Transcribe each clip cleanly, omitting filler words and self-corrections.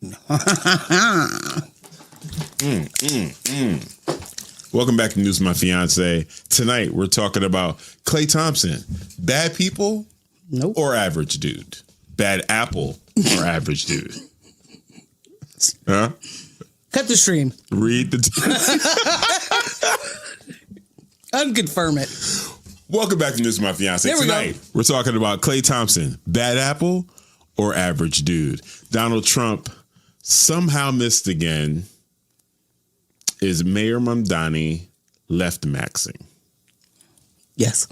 Welcome back to News with My Fiance. Tonight, we're talking about Klay Thompson. Bad people? Nope. Or average dude? Bad apple or average dude? Huh? Cut the stream. Read the... Unconfirm it. Welcome back to News with My Fiance. Tonight, we're talking about Klay Thompson. Bad apple or average dude? Donald Trump somehow missed again. Is Mayor Mamdani left maxing? Yes.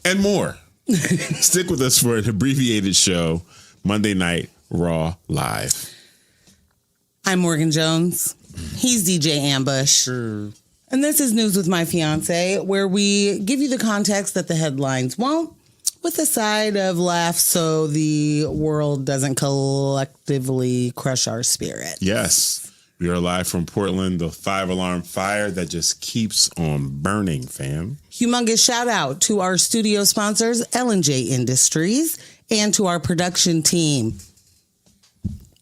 And more. Stick with us for an abbreviated show, Monday Night Raw Live. I'm Morgan Jones. He's DJ Ambush. And this is News with My Fiance, where we give you the context that the headlines won't, with a side of laugh so the world doesn't collectively crush our spirit. Yes. We are live from Portland, the 5-alarm fire that just keeps on burning, fam. Humongous shout out to our studio sponsors, L&J Industries, and to our production team.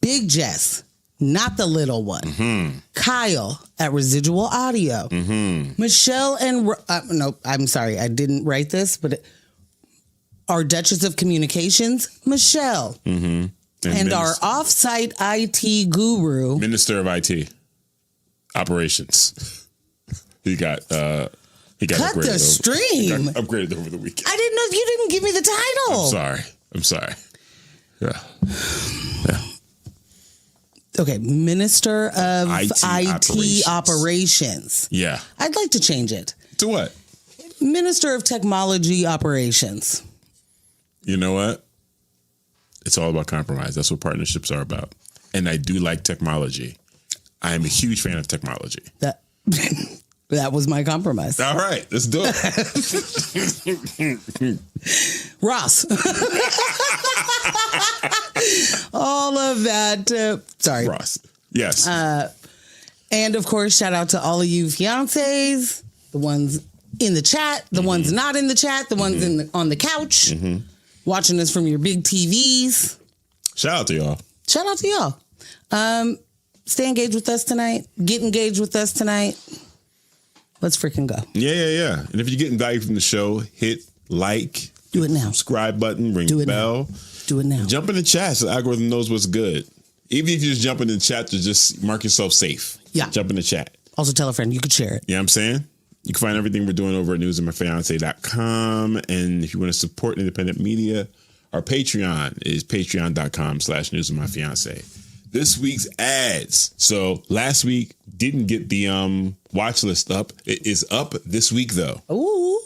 Big Jess, not the little one. Mm-hmm. Kyle at Residual Audio. Mm-hmm. Michelle and... no, I'm sorry, I didn't write this, but our Duchess of Communications, Michelle. Mm-hmm. And our off-site IT guru. Minister of IT Operations. He got Cut upgraded. The stream. He got upgraded over the weekend. I didn't know you didn't give me the title. I'm sorry. Yeah. Okay, Minister of IT Operations. Yeah. I'd like to change it. To what? Minister of Technology Operations. You know what? It's all about compromise. That's what partnerships are about. And I do like technology. I am a huge fan of technology. That was my compromise. All right, let's do it. Ross. All of that. Sorry. Ross. Yes. And of course, shout out to all of you fiancés, the ones in the chat, the ones not in the chat, the ones on the couch. Watching us from your big TVs. Shout out to y'all. Shout out to y'all. Stay engaged with us tonight. Get engaged with us tonight. Let's freaking go. Yeah. And if you're getting value from the show, hit like. Do it now. Subscribe button. Ring the bell. Do it now. Jump in the chat so the algorithm knows what's good. Even if you just jump in the chat to just mark yourself safe. Yeah. Jump in the chat. Also tell a friend. You could share it. You know what I'm saying? You can find everything we're doing over at newsandmyfiance.com. And if you want to support independent media, our Patreon is patreon.com/newsandmyfiance. This week's ads. So last week didn't get the watch list up. It is up this week, though. Ooh.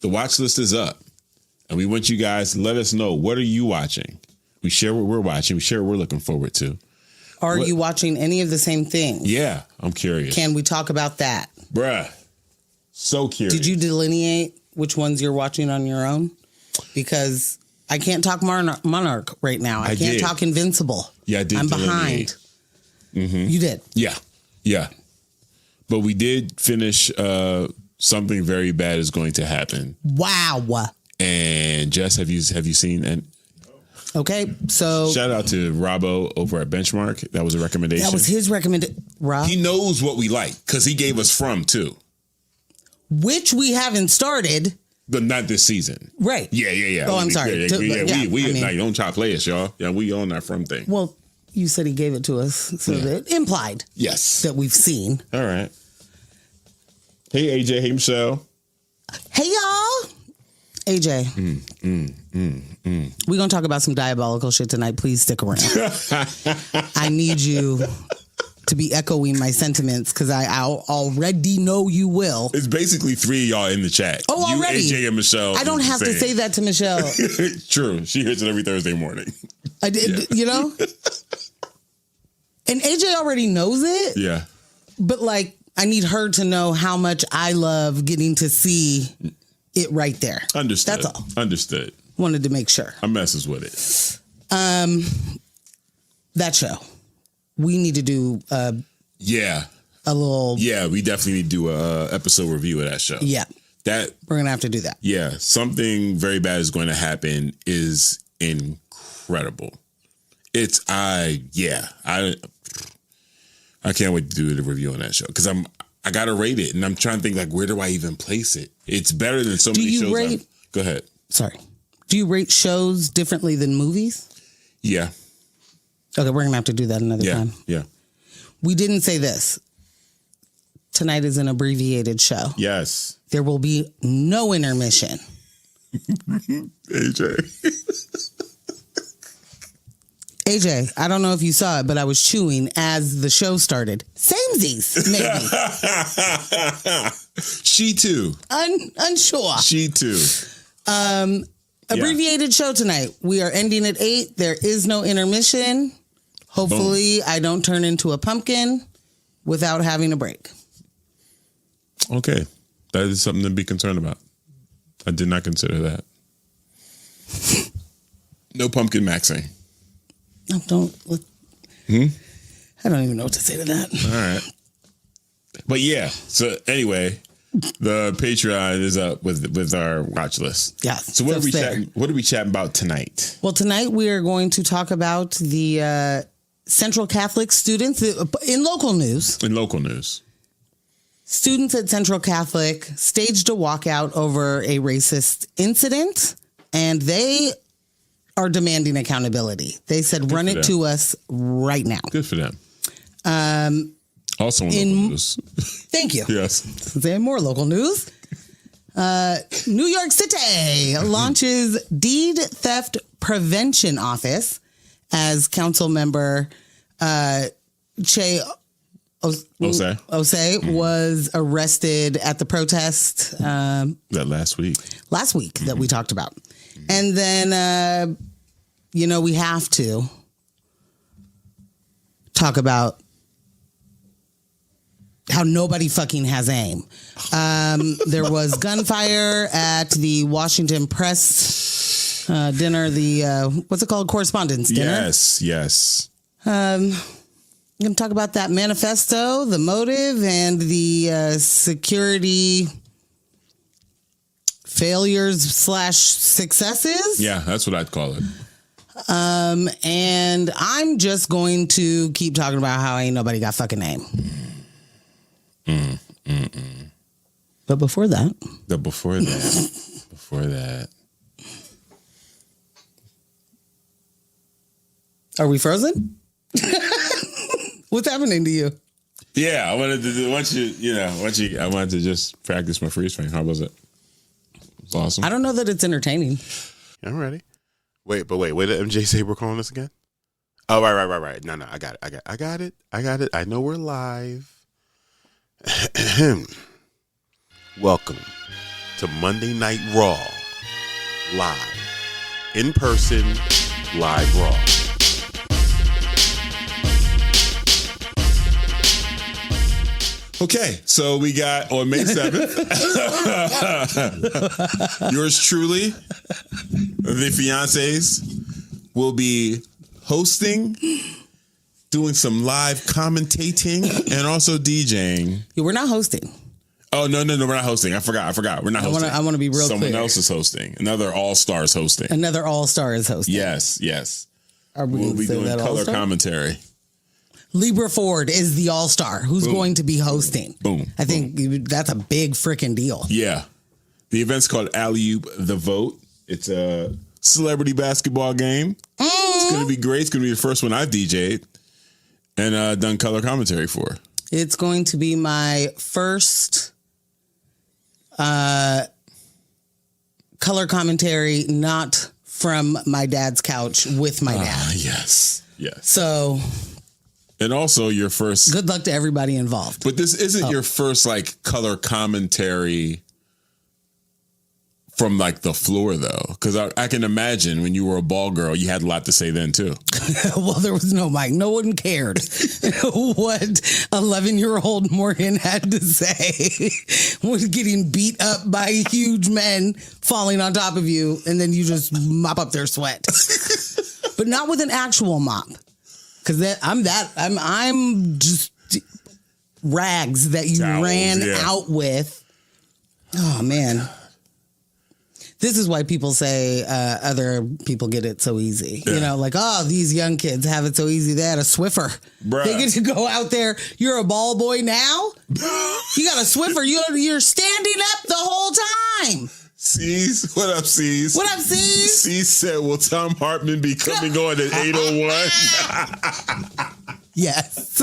The watch list is up. And we want you guys to let us know, what are you watching? We share what we're watching. We share what we're looking forward to. Are you watching any of the same things? Yeah, I'm curious. Can we talk about that? Bruh. So curious. Did you delineate which ones you're watching on your own? Because I can't talk Monarch right now. I can't talk Invincible. Yeah, I did. I'm behind. Mm-hmm. You did? Yeah. But we did finish Something Very Bad Is Going to Happen. Wow. And Jess, have you seen? And okay, so shout out to Robbo over at Benchmark. That was a recommendation. That was his recommendation. Rob, he knows what we like because he gave us From too, which we haven't started, but not this season. Right? Yeah. Oh, I'm sorry. We don't try players, y'all. Yeah, we own that From thing. Well, you said he gave it to us, so that implied that we've seen. All right. Hey AJ. Hey Michelle. Hey y'all. AJ, we're going to talk about some diabolical shit tonight. Please stick around. I need you to be echoing my sentiments because I already know you will. It's basically three of y'all in the chat. Oh, already? You, AJ, and Michelle. I don't have to say that to Michelle. True. She hears it every Thursday morning. I did, you know? And AJ already knows it. Yeah. But, like, I need her to know how much I love getting to see it right there. Understood. That's all. Understood. Wanted to make sure. I messes with it. That show. We need to do a little. Yeah, we definitely need to do a episode review of that show. Yeah. That we're gonna have to do that. Yeah. Something Very Bad Is Going to Happen is incredible. I can't wait to do the review on that show because I gotta rate it, and I'm trying to think like where do I even place it? It's better than so many shows. Go ahead. Sorry. Do you rate shows differently than movies? Yeah. Okay, we're gonna have to do that another time. Yeah. We didn't say this. Tonight is an abbreviated show. Yes. There will be no intermission. AJ, I don't know if you saw it, but I was chewing as the show started. Samesies, maybe. She too. Unsure. She too. Abbreviated show tonight. We are ending at 8. There is no intermission. Hopefully, I don't turn into a pumpkin without having a break. Okay. That is something to be concerned about. I did not consider that. No pumpkin maxing. I don't even know what to say to that. All right. But yeah. So anyway, the Patreon is up with our watch list. Yeah. So what are we chatting about tonight? Well, tonight we are going to talk about the Central Catholic students in local news. Students at Central Catholic staged a walkout over a racist incident, and they are demanding accountability. They said, run it to us right now. Good for them. Also in local news. Thank you. Yes. Then more local news. New York City launches Deed Theft Prevention Office as council member Ossé was arrested at the protest. That last week That we talked about. And then, we have to talk about how nobody fucking has aim. There was gunfire at the Washington Press dinner, the, what's it called? Correspondence dinner. Yes. I'm going to talk about that manifesto, the motive, and the security failures / successes. Yeah, that's what I'd call it. And I'm just going to keep talking about how ain't nobody got fucking name. But before that. Are we frozen? What's happening to you? Yeah, I wanted to just practice my freeze frame. How was it? It's awesome. I don't know that it's entertaining. I'm ready. Wait, did MJ say we're calling this again? Oh, right. No, I got it. I know we're live. Welcome to Monday Night Raw. Live. In person, live Raw. Okay, so we got on May 7th, yours truly, the fiancés, will be hosting, doing some live commentating, and also DJing. Yeah, we're not hosting. Oh, no, we're not hosting. I forgot. We're not hosting. I want to be real clear. Someone else is hosting. Another All-Star is hosting. Another All-Star is hosting. Yes. We'll be doing color All-Star? Commentary. Libra Ford is the all-star who's going to be hosting. Boom. I think that's a big freaking deal. Yeah. The event's called Alley-Oop the Vote. It's a celebrity basketball game. It's going to be great. It's going to be the first one I've DJ'd and done color commentary for. It's going to be my first color commentary, not from my dad's couch with my dad. Yes. So... And also your first... Good luck to everybody involved. But this isn't your first, color commentary from, the floor, though. Because I can imagine when you were a ball girl, you had a lot to say then, too. Well, there was no mic. No one cared what 11-year-old Morgan had to say. Was getting beat up by huge men falling on top of you, and then you just mop up their sweat. But not with an actual mop. Because I'm just rags that you ran out with. Oh, man. This is why people say other people get it so easy. Yeah. You know, like, oh, these young kids have it so easy. They had a Swiffer. Bruh. They get to go out there. You're a ball boy now? You got a Swiffer. You're standing up the whole time. C's, what up, C's? What up, C's? C's said, will Tom Hartman be coming on at 8:01? Yes.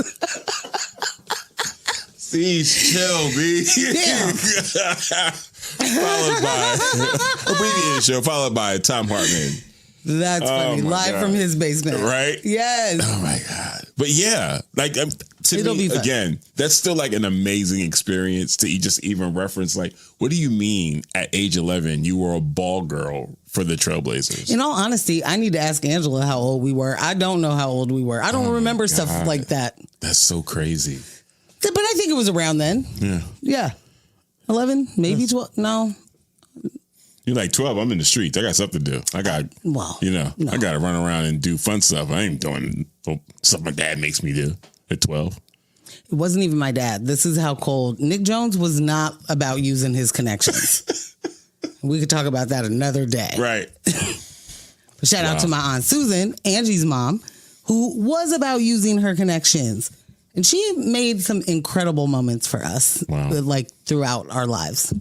C's, chill, B. Yeah. Followed by abbreviated show, followed by Tom Hartman. That's funny. Live from his basement. Right? Yes. Oh my God. But yeah, like to me, again, that's still like an amazing experience to just even reference, like, what do you mean at age 11 you were a ball girl for the Trailblazers? In all honesty, I need to ask Angela how old we were. I don't know how old we were. I don't remember stuff like that. That's so crazy. But I think it was around then. Yeah. Yeah. 11, maybe 12. No. You're like 12. I'm in the streets. I got stuff to do. I got, I got to run around and do fun stuff. I ain't doing stuff my dad makes me do at 12. It wasn't even my dad. This is how cold. Nick Jones was not about using his connections. We could talk about that another day. Right. But shout out to my Aunt Susan, Angie's mom, who was about using her connections. And she made some incredible moments for us, like throughout our lives.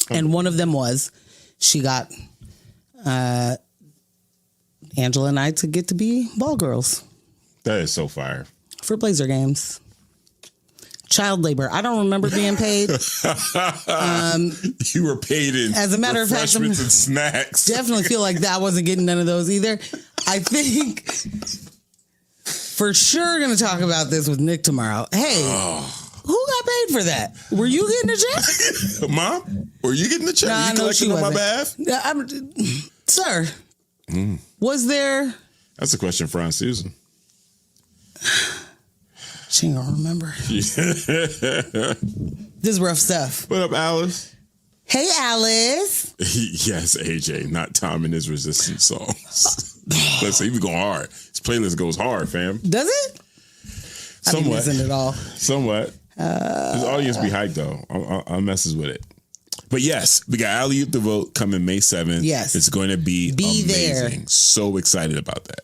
And one of them was she got Angela and I to get to be ball girls. That is so fire. For Blazer games. Child labor. I don't remember being paid. You were paid in as a matter of fact, refreshments and snacks. Definitely feel like that wasn't getting none of those either. I think for sure going to talk about this with Nick tomorrow. Hey, who got paid for that? Were you getting a check? Mom, were you getting a check? Nah, you collecting on my behalf? Sir, was there? That's a question for Aunt Susan. She ain't gonna remember. This is rough stuff. What up, Alice? Hey, Alice. Yes, AJ, not Tom and his resistance songs. Listen, he be going hard. His playlist goes hard, fam. Does it? Somewhat. I didn't it all. Somewhat. His audience be hyped, though. I messes with it. But yes, we got Alley Oop the Vote coming May 7th. Yes. It's going to be amazing. There. So excited about that.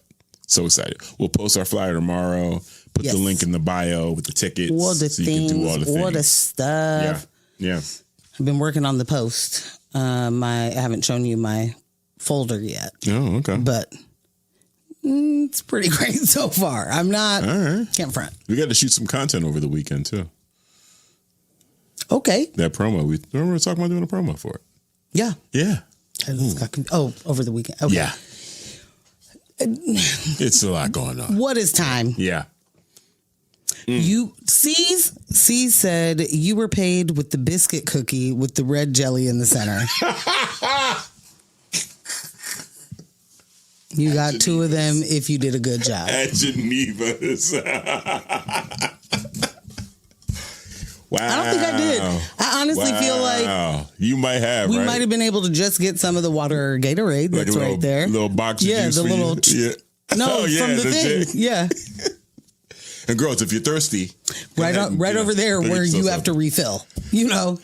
So excited. We'll post our flyer tomorrow. Put the link in the bio with the tickets. All the so things, you can do all the things. All the stuff. Yeah. I've been working on the post. I haven't shown you my folder yet. Oh, okay. But it's pretty great so far. I'm not. All right. Can't front. We got to shoot some content over the weekend, too. Okay. That promo. We were talking about doing a promo for it. Yeah. Yeah. Over the weekend. Okay. Yeah. It's a lot going on. What is time? Yeah. C said you were paid with the biscuit cookie with the red jelly in the center. You got two of them if you did a good job. At Geneva's. Wow. I don't think I did. I honestly feel like you might have. We might have been able to just get some of the water Gatorade that's like right there. Little box of juice the for little. you. No, from the thing. Yeah. And girls, if you're thirsty, right over there where you have to refill. You'll go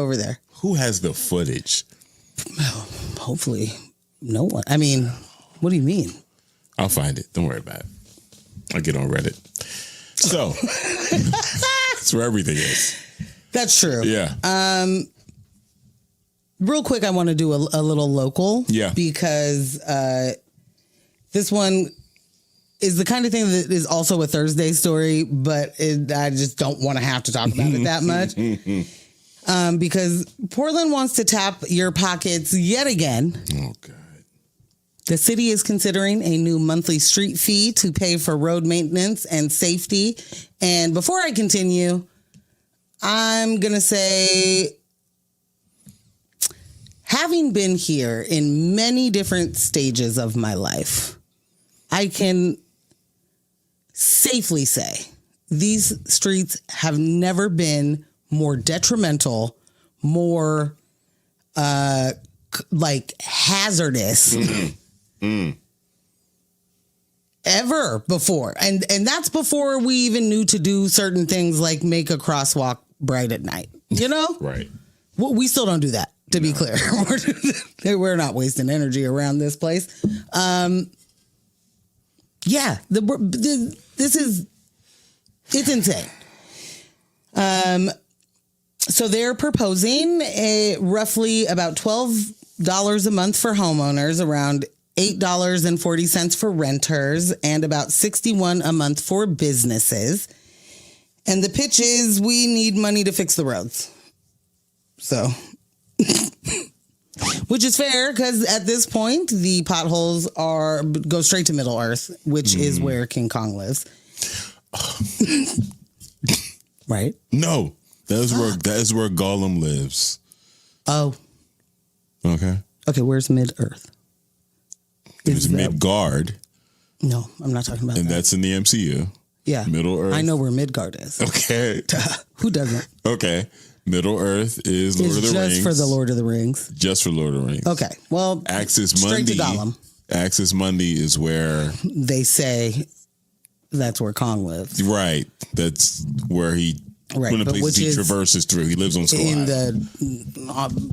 over there. Who has the footage? Hopefully, no one. I mean, what do you mean? I'll find it. Don't worry about it. I'll get on Reddit. So that's where everything is. That's true. Yeah. Real quick, I want to do a little local. Yeah. Because this one is the kind of thing that is also a Thursday story, but I just don't want to have to talk about it that much. Because Portland wants to tap your pockets yet again. Oh, God. The city is considering a new monthly street fee to pay for road maintenance and safety. And before I continue, I'm going to say, having been here in many different stages of my life, I can safely say these streets have never been more detrimental, more hazardous ever before. And that's before we even knew to do certain things like make a crosswalk bright at night, you know? Right. We still don't do that. To be clear, we're not wasting energy around this place. It's insane. So they're proposing roughly about $12 a month for homeowners, around $8.40 for renters, and about $61 a month for businesses. And the pitch is we need money to fix the roads. So, which is fair because at this point, the potholes go straight to Middle Earth, which is where King Kong lives. Right? No, that is where Gollum lives. Oh. Okay. Okay, where's Mid Earth? It's Midgard. No, I'm not talking about and that. that's in the MCU. Yeah. Middle Earth. I know where Midgard is. Okay. Who doesn't? Okay. Middle Earth is Lord of the Rings. Just for the Lord of the Rings. Just for Lord of the Rings. Okay. Well, Axis straight Mundi. to Gollum. Axis Mundi is where they say that's where Kong lives. Right. That's where he right. one of the places he traverses through. He lives on Skull Island.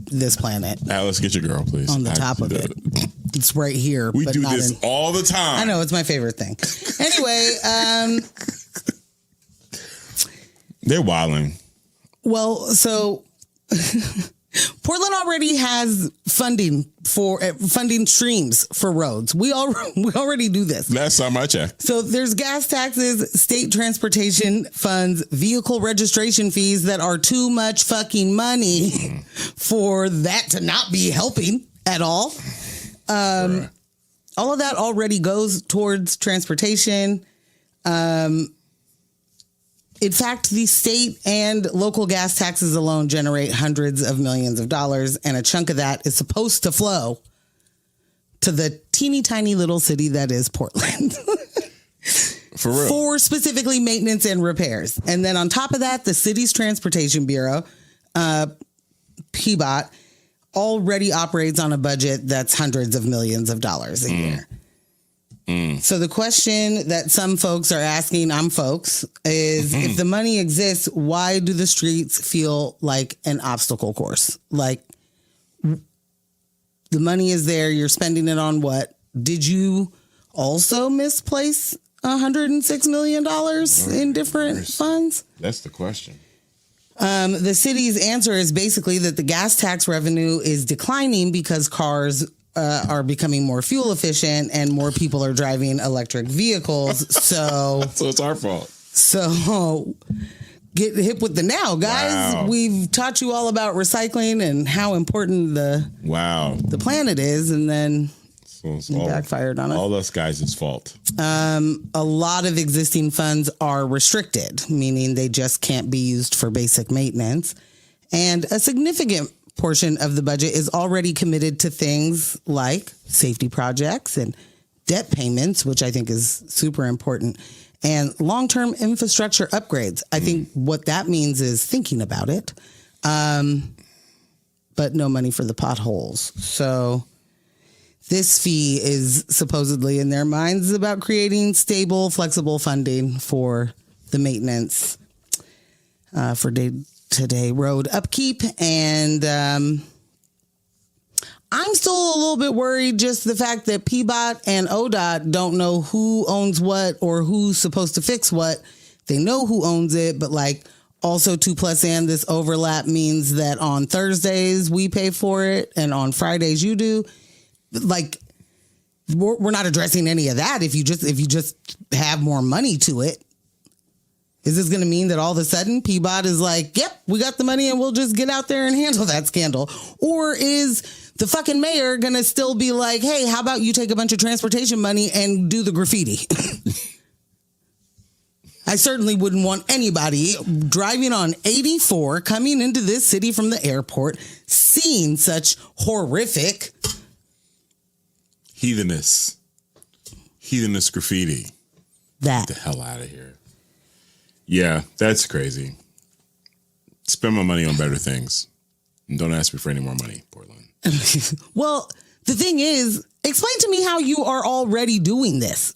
This planet. Alice, get your girl, please. On the top of it. It's right here. We but do not this all the time. I know, it's my favorite thing. Anyway, they're wilding. Well, so Portland already has funding streams for roads. We already do this. Last time I checked. So there's gas taxes, state transportation funds, vehicle registration fees that are too much fucking money for that to not be helping at all. Right. All of that already goes towards transportation. In fact, the state and local gas taxes alone generate hundreds of millions of dollars, and a chunk of that is supposed to flow to the teeny tiny little city that is Portland. For real. For specifically maintenance and repairs. And then on top of that, the city's transportation bureau, PBOT, already operates on a budget that's hundreds of millions of dollars a year. So the question that some folks are asking, is if the money exists, why do the streets feel like an obstacle course? Like the money is there, you're spending it on what? Did you also misplace $106 million in different funds? That's the question. The city's answer is basically that the gas tax revenue is declining because cars are becoming more fuel efficient and more people are driving electric vehicles. So it's our fault. So get hip with the now, guys. Wow. We've taught you all about recycling and how important the planet is, and then it's backfired on us. All us guys' fault. A lot of existing funds are restricted, meaning they just can't be used for basic maintenance. And a significant portion of the budget is already committed to things like safety projects and debt payments, which I think is super important, and long-term infrastructure upgrades. I think what that means is thinking about it, but no money for the potholes. So this fee is supposedly in their minds about creating stable, flexible funding for the maintenance for day-to-day road upkeep. And I'm still a little bit worried, just the fact that PBOT and ODOT don't know who owns what or who's supposed to fix what. They know who owns it, but also 2+ and this overlap means that on Thursdays we pay for it and on Fridays you do. We're not addressing any of that. If you just have more money to it, is this going to mean that all of a sudden PBOT is like, yep, we got the money and we'll just get out there and handle that scandal? Or is the fucking mayor going to still be like, hey, how about you take a bunch of transportation money and do the graffiti? I certainly wouldn't want anybody driving on 84 coming into this city from the airport seeing such horrific heathenous graffiti. Get the hell out of here. Yeah, that's crazy. Spend my money on better things. And don't ask me for any more money, Portland. Well, the thing is, explain to me how you are already doing this.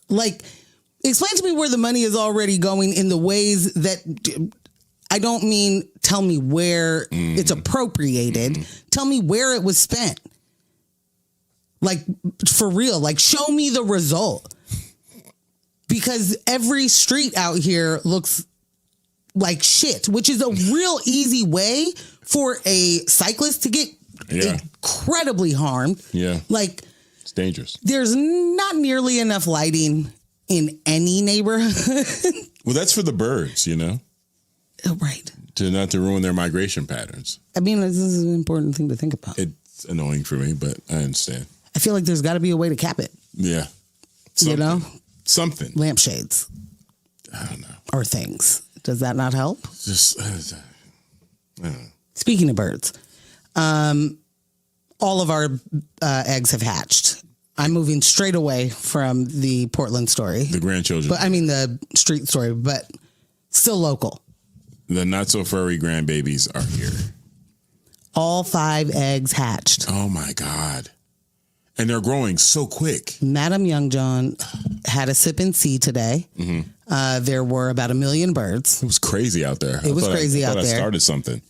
Explain to me where the money is already going in the ways that, I don't mean tell me where it's appropriated. Tell me where it was spent. Like, for real, like, show me the result. Because every street out here looks like shit, which is a real easy way for a cyclist to get incredibly harmed. Yeah. Like, it's dangerous. There's not nearly enough lighting in any neighborhood. Well, that's for the birds, you know? Right. To not to ruin their migration patterns. I mean, this is an important thing to think about. It's annoying for me, but I understand. I feel like there's got to be a way to cap it. Yeah. You know? Something. Lampshades. I don't know. Or things. Does that not help? Just, I don't know. Speaking of birds, all of our eggs have hatched. I'm moving straight away from the Portland story. The grandchildren. But I mean the street story, but still local. The not so furry grandbabies are here. All 5 eggs hatched. Oh my God. And they're growing so quick. Madam Youngjohn had a sip and see today. Mm-hmm. There were about 1 million birds. It was crazy out there. It was crazy out there. I started something.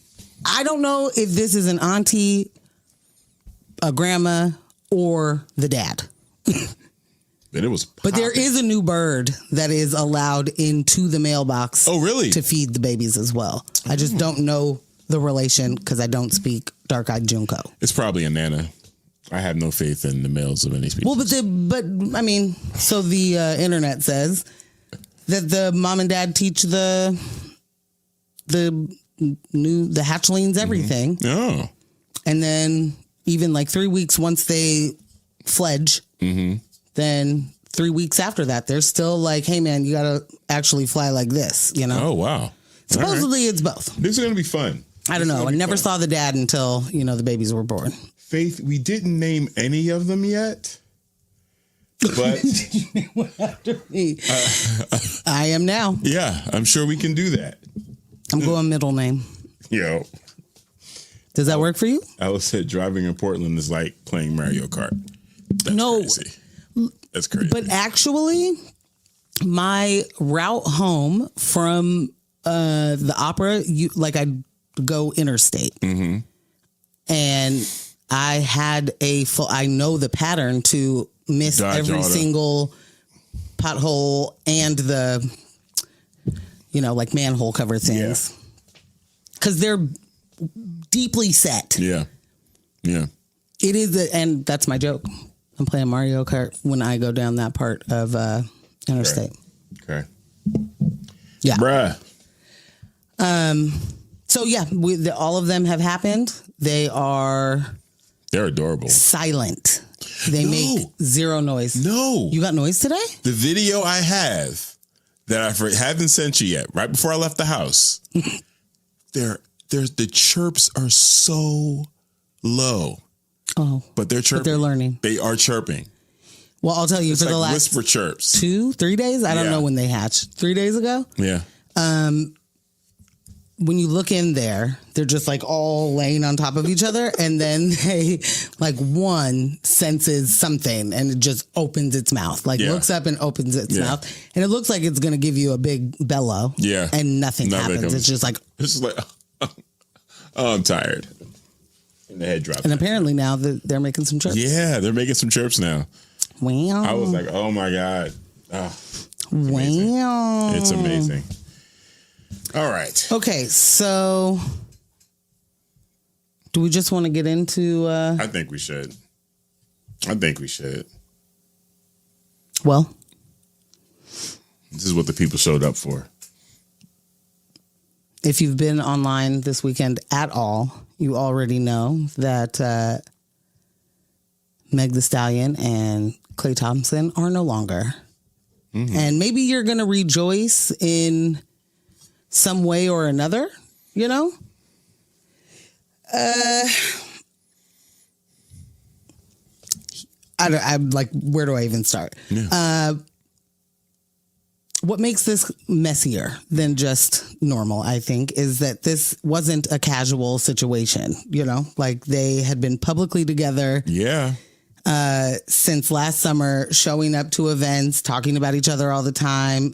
I don't know if this is an auntie, a grandma, or the dad. But it was popping. But there is a new bird that is allowed into the mailbox. Oh, really? To feed the babies as well. I just don't know the relation because I don't speak dark-eyed Junco. It's probably a Nana. I have no faith in the males of any species. Well, but I mean, so the internet says that the mom and dad teach the hatchlings everything. Mm-hmm. Oh. And then even like 3 weeks once they fledge, then 3 weeks after that, they're still like, hey man, you got to actually fly like this, you know? Oh, wow. Supposedly it's both. This is going to be fun. I don't know. I never saw the dad until, the babies were born. Faith, we didn't name any of them yet. But After me. I am now. Yeah, I'm sure we can do that. I'm going middle name. Yo. Does that work for you? Alice said driving in Portland is like playing Mario Kart. That's crazy. That's crazy. But actually, my route home from the opera, I'd go interstate. Mm-hmm. And I had I know the pattern to miss every single pothole and the, like manhole cover things. Because they're deeply set. Yeah. Yeah. It is, and that's my joke. I'm playing Mario Kart when I go down that part of interstate. Okay. Yeah. Bruh. So yeah, all of them have happened. They're adorable. Silent. They make zero noise. No. You got noise today? The video I have that I haven't sent you yet, right before I left the house, the chirps are so low. Oh. But they're chirping. But they're learning. They are chirping. Well, I'll tell you, it's for like the last whisper chirps. 2-3 days, I don't know when they hatched. 3 days ago? Yeah. When you look in there, they're just like all laying on top of each other. And then they one senses something and it just opens its mouth, looks up and opens its mouth. And it looks like it's going to give you a big bellow. Yeah. And nothing happens. It's just like, oh, I'm tired. And the head drops. And apparently now they're making some chirps. Yeah, they're making some chirps now. Wow. I was like, oh my God. Oh, wow. It's amazing. All right. Okay, so do we just want to get into... I think we should. Well? This is what the people showed up for. If you've been online this weekend at all, you already know that Meg Thee Stallion and Klay Thompson are no longer. Mm-hmm. And maybe you're going to rejoice in some way or another, I'm like, where do I even start? Yeah. What makes this messier than just normal, I think, is that this wasn't a casual situation, they had been publicly together. Yeah. Since last summer, showing up to events, talking about each other all the time.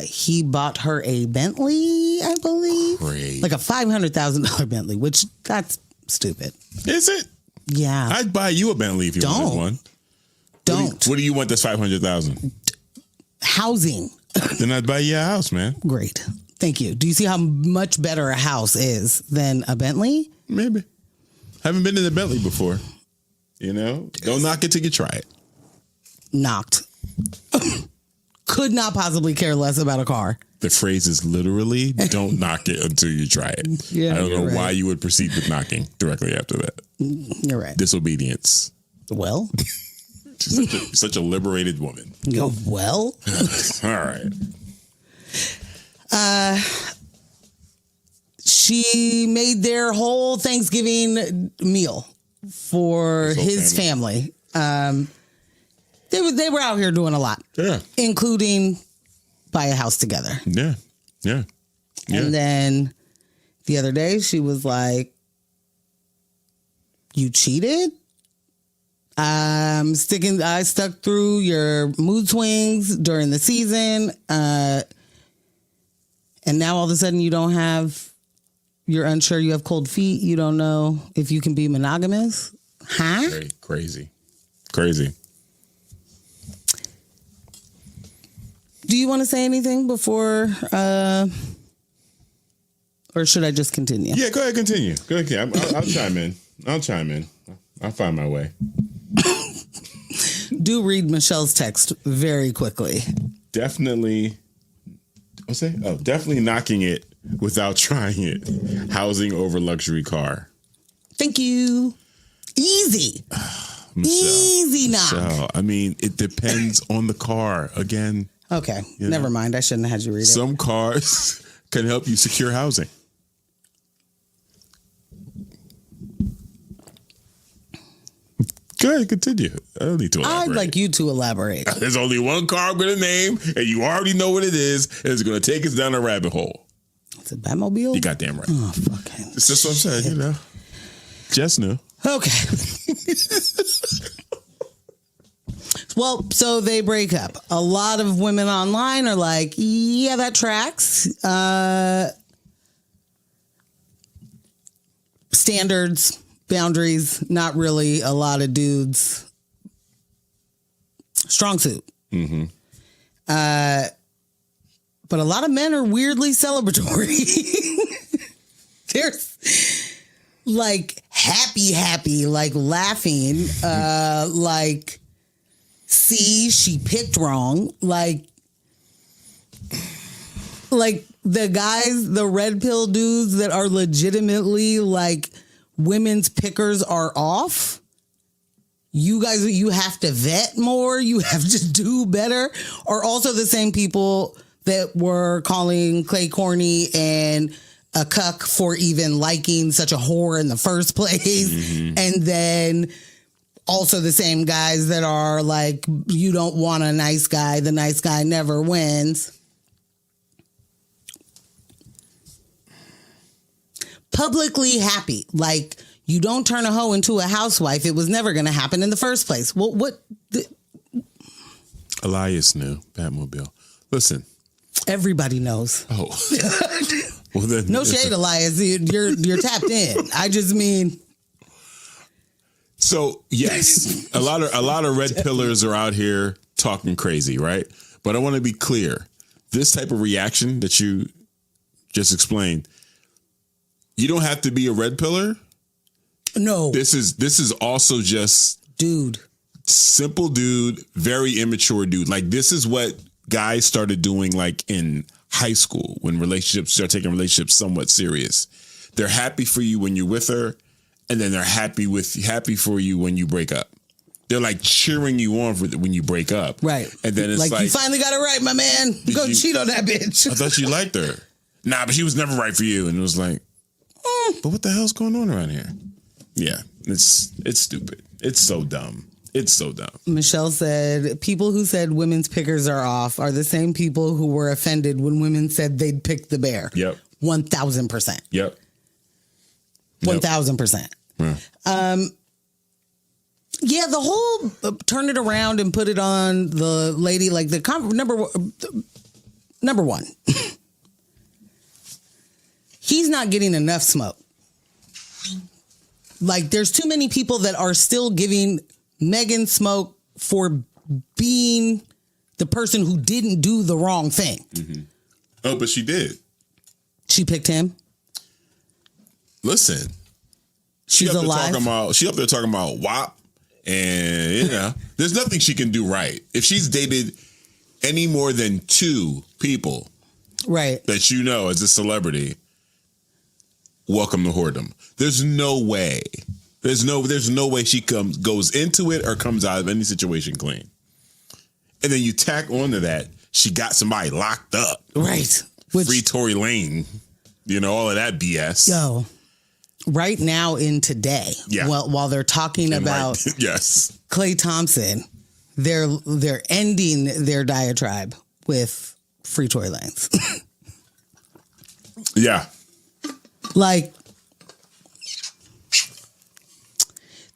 He bought her a Bentley Bentley, I believe. Great. Like a $500,000 Bentley, which that's stupid. Is it? Yeah. I'd buy you a Bentley if you wanted one. Don't. What do you want that's $500,000? Housing. Then I'd buy you a house, man. Great. Thank you. Do you see how much better a house is than a Bentley? Maybe. Haven't been in a Bentley before. You know? Don't knock it till you try it. Knocked. Could not possibly care less about a car. The phrase is literally, don't knock it until you try it. Yeah, I don't know you're why right. you would proceed with knocking directly after that. You're right. Disobedience. Well. She's such a liberated woman. Go, well. All right. She made their whole Thanksgiving meal for his family. They were out here doing a lot. Yeah. Including buy a house together. Yeah. Yeah. Yeah. And then the other day she was like, you cheated? I stuck through your mood swings during the season. And now all of a sudden you're unsure, you have cold feet. You don't know if you can be monogamous. Huh? Crazy. Do you want to say anything before, or should I just continue? Yeah, go ahead, continue. Go ahead. I'll chime in. I'll find my way. Do read Michelle's text very quickly. Definitely. What's that? Oh, definitely knocking it without trying it. Housing over luxury car. Thank you. Easy. Michelle, Easy knock. Michelle, I mean, it depends on the car. Again. Okay, never mind. I shouldn't have had you read it. Some cars can help you secure housing. Go ahead, continue. I don't need to elaborate. I'd like you to elaborate. There's only one car I'm going to name, and you already know what it is, and it's going to take us down a rabbit hole. It's a Batmobile? You goddamn right. Oh, fucking It's just what I'm saying, you know. Jess knew. Okay. Well, so they break up. A lot of women online are like, yeah, that tracks. Standards, boundaries, not really a lot of dudes. Strong suit. Mm-hmm. But a lot of men are weirdly celebratory. There's like happy, like laughing, like, see, she picked wrong. Like the guys, the red pill dudes that are legitimately like women's pickers are off. You guys, you have to vet more. You have to do better. Are also the same people that were calling Clay corny and a cuck for even liking such a whore in the first place. Mm-hmm. And then also the same guys that are like, you don't want a nice guy. The nice guy never wins. Publicly happy. Like, you don't turn a hoe into a housewife. It was never going to happen in the first place. Well, what? Elias knew. Batmobile. Listen. Everybody knows. Oh. Well, then, no shade, Elias. You're tapped in. I just mean. So yes, a lot of red pillars are out here talking crazy, right? But I want to be clear. This type of reaction that you just explained, you don't have to be a red pillar. No. This is also just simple dude, very immature dude. Like, this is what guys started doing like in high school when relationships start taking relationships somewhat serious. They're happy for you when you're with her, and then they're happy for you when you break up. They're like cheering you on when you break up. Right. And then it's like you finally got it right, my man. Go cheat on that bitch. I thought you liked her. Nah, but she was never right for you. And it was like, but what the hell's going on around here? Yeah, it's stupid. It's so dumb. It's so dumb. Michelle said, people who said women's pickers are off are the same people who were offended when women said they'd pick the bear. Yep. 1,000%. Yep. 1,000%. Yeah. Yeah, the whole turn it around and put it on the lady, like the number one. he's not getting enough smoke. Like, there's too many people that are still giving Megan smoke for being the person who didn't do the wrong thing. Mm-hmm. Oh, but she did. She picked him. Listen, she's alive. She up there talking about WAP, and there's nothing she can do right if she's dated any more than 2 people, right? That as a celebrity. Welcome to whoredom. There's no way. There's no way she goes into it or comes out of any situation clean. And then you tack onto that, she got somebody locked up. Right. Free Tory Lane. All of that BS. Yo, right now in today, while they're talking about yes, Klay Thompson, they're ending their diatribe with Free Tory Lanez. Yeah. Like,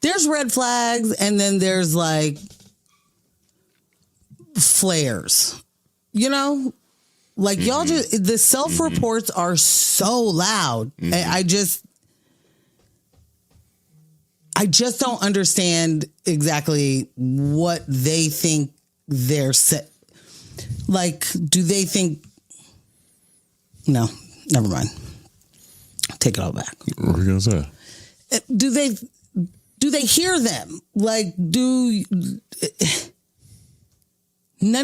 there's red flags and then there's like flares, like y'all just, the self-reports are so loud. I just don't understand exactly what they think they're like. Do they think, no, never mind. Take it all back. What were you gonna say? Do they hear them? Like, none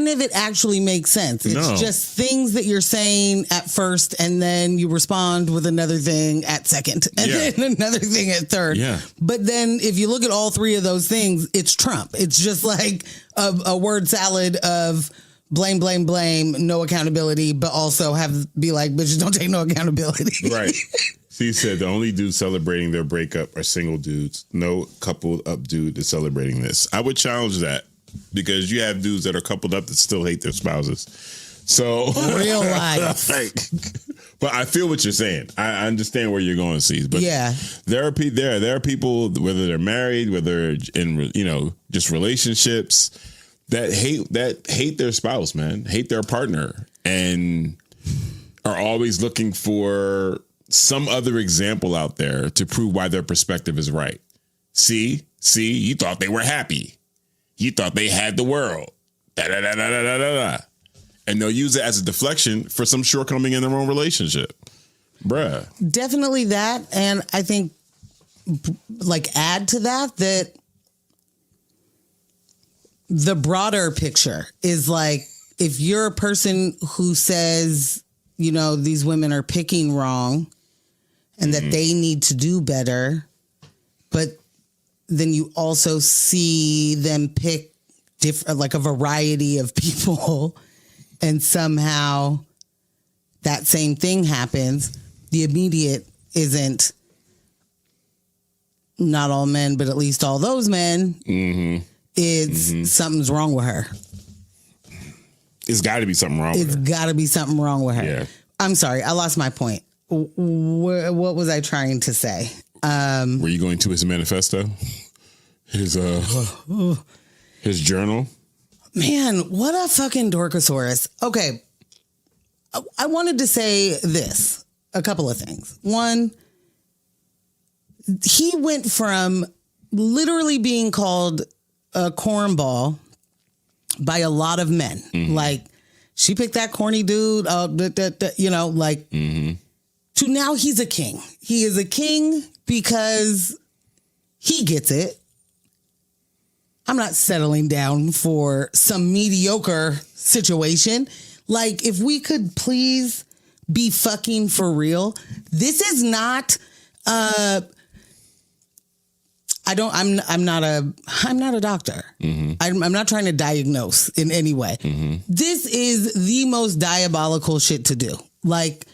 of it actually makes sense. It's just things that you're saying at first, and then you respond with another thing at second, and then another thing at third. Yeah. But then if you look at all 3 of those things, it's Trump. It's just like a word salad of blame, blame, blame, no accountability, but also be like, bitches don't take no accountability. Right. She said the only dudes celebrating their breakup are single dudes. No coupled up dude is celebrating this. I would challenge that because you have dudes that are coupled up that still hate their spouses. So real life. But I feel what you're saying. I understand where you're going, C's. But there are people, whether they're married, whether in just relationships, that hate their spouse, man, hate their partner, and are always looking for some other example out there to prove why their perspective is right. See, you thought they were happy. You thought they had the world. And they'll use it as a deflection for some shortcoming in their own relationship. Bruh. Definitely that. And I think, like, add to that the broader picture is like, if you're a person who says, these women are picking wrong and that they need to do better, but then you also see them pick like a variety of people, and somehow that same thing happens, the immediate isn't not all men, but at least all those men. It's something's wrong with her. It's got to be something wrong with her. It's got to be something wrong with her. Yeah. I'm sorry. I lost my point. What was I trying to say? Were you going to his manifesto? His journal? Man, what a fucking dorkosaurus. Okay. I wanted to say this. A couple of things. One, he went from literally being called a cornball by a lot of men. Like, she picked that corny dude, to now he's a king. He is a king because he gets it. I'm not settling down for some mediocre situation. Like, if we could please be fucking for real. This is not I'm not a doctor. I'm not trying to diagnose in any way. This is the most diabolical shit to do. Like,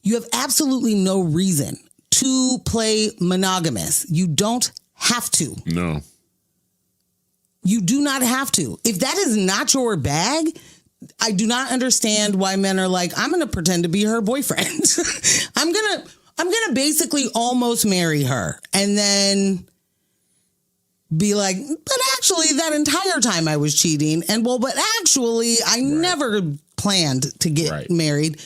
you have absolutely no reason to play monogamous. You don't have to. No. You do not have to. If that is not your bag, I do not understand why men are like, I'm going to pretend to be her boyfriend. I'm going to basically almost marry her and then be like, but actually that entire time I was cheating, and but actually I never planned to get married.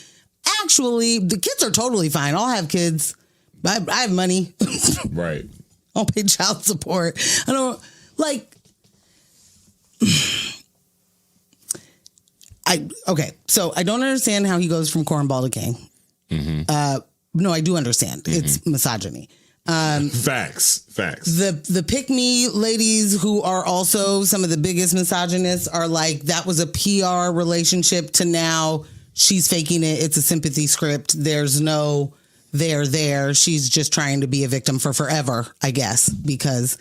actually, the kids are totally fine. I'll have kids. I have money. Right. I'll pay child support. I don't like. Okay, so I don't understand how he goes from cornball to king. Mm-hmm. No, I do understand. Mm-hmm. It's misogyny. Facts. The pick me ladies who are also some of the biggest misogynists are like, that was a PR relationship to now she's faking it. It's a sympathy script. There's no there. She's just trying to be a victim for forever, I guess, because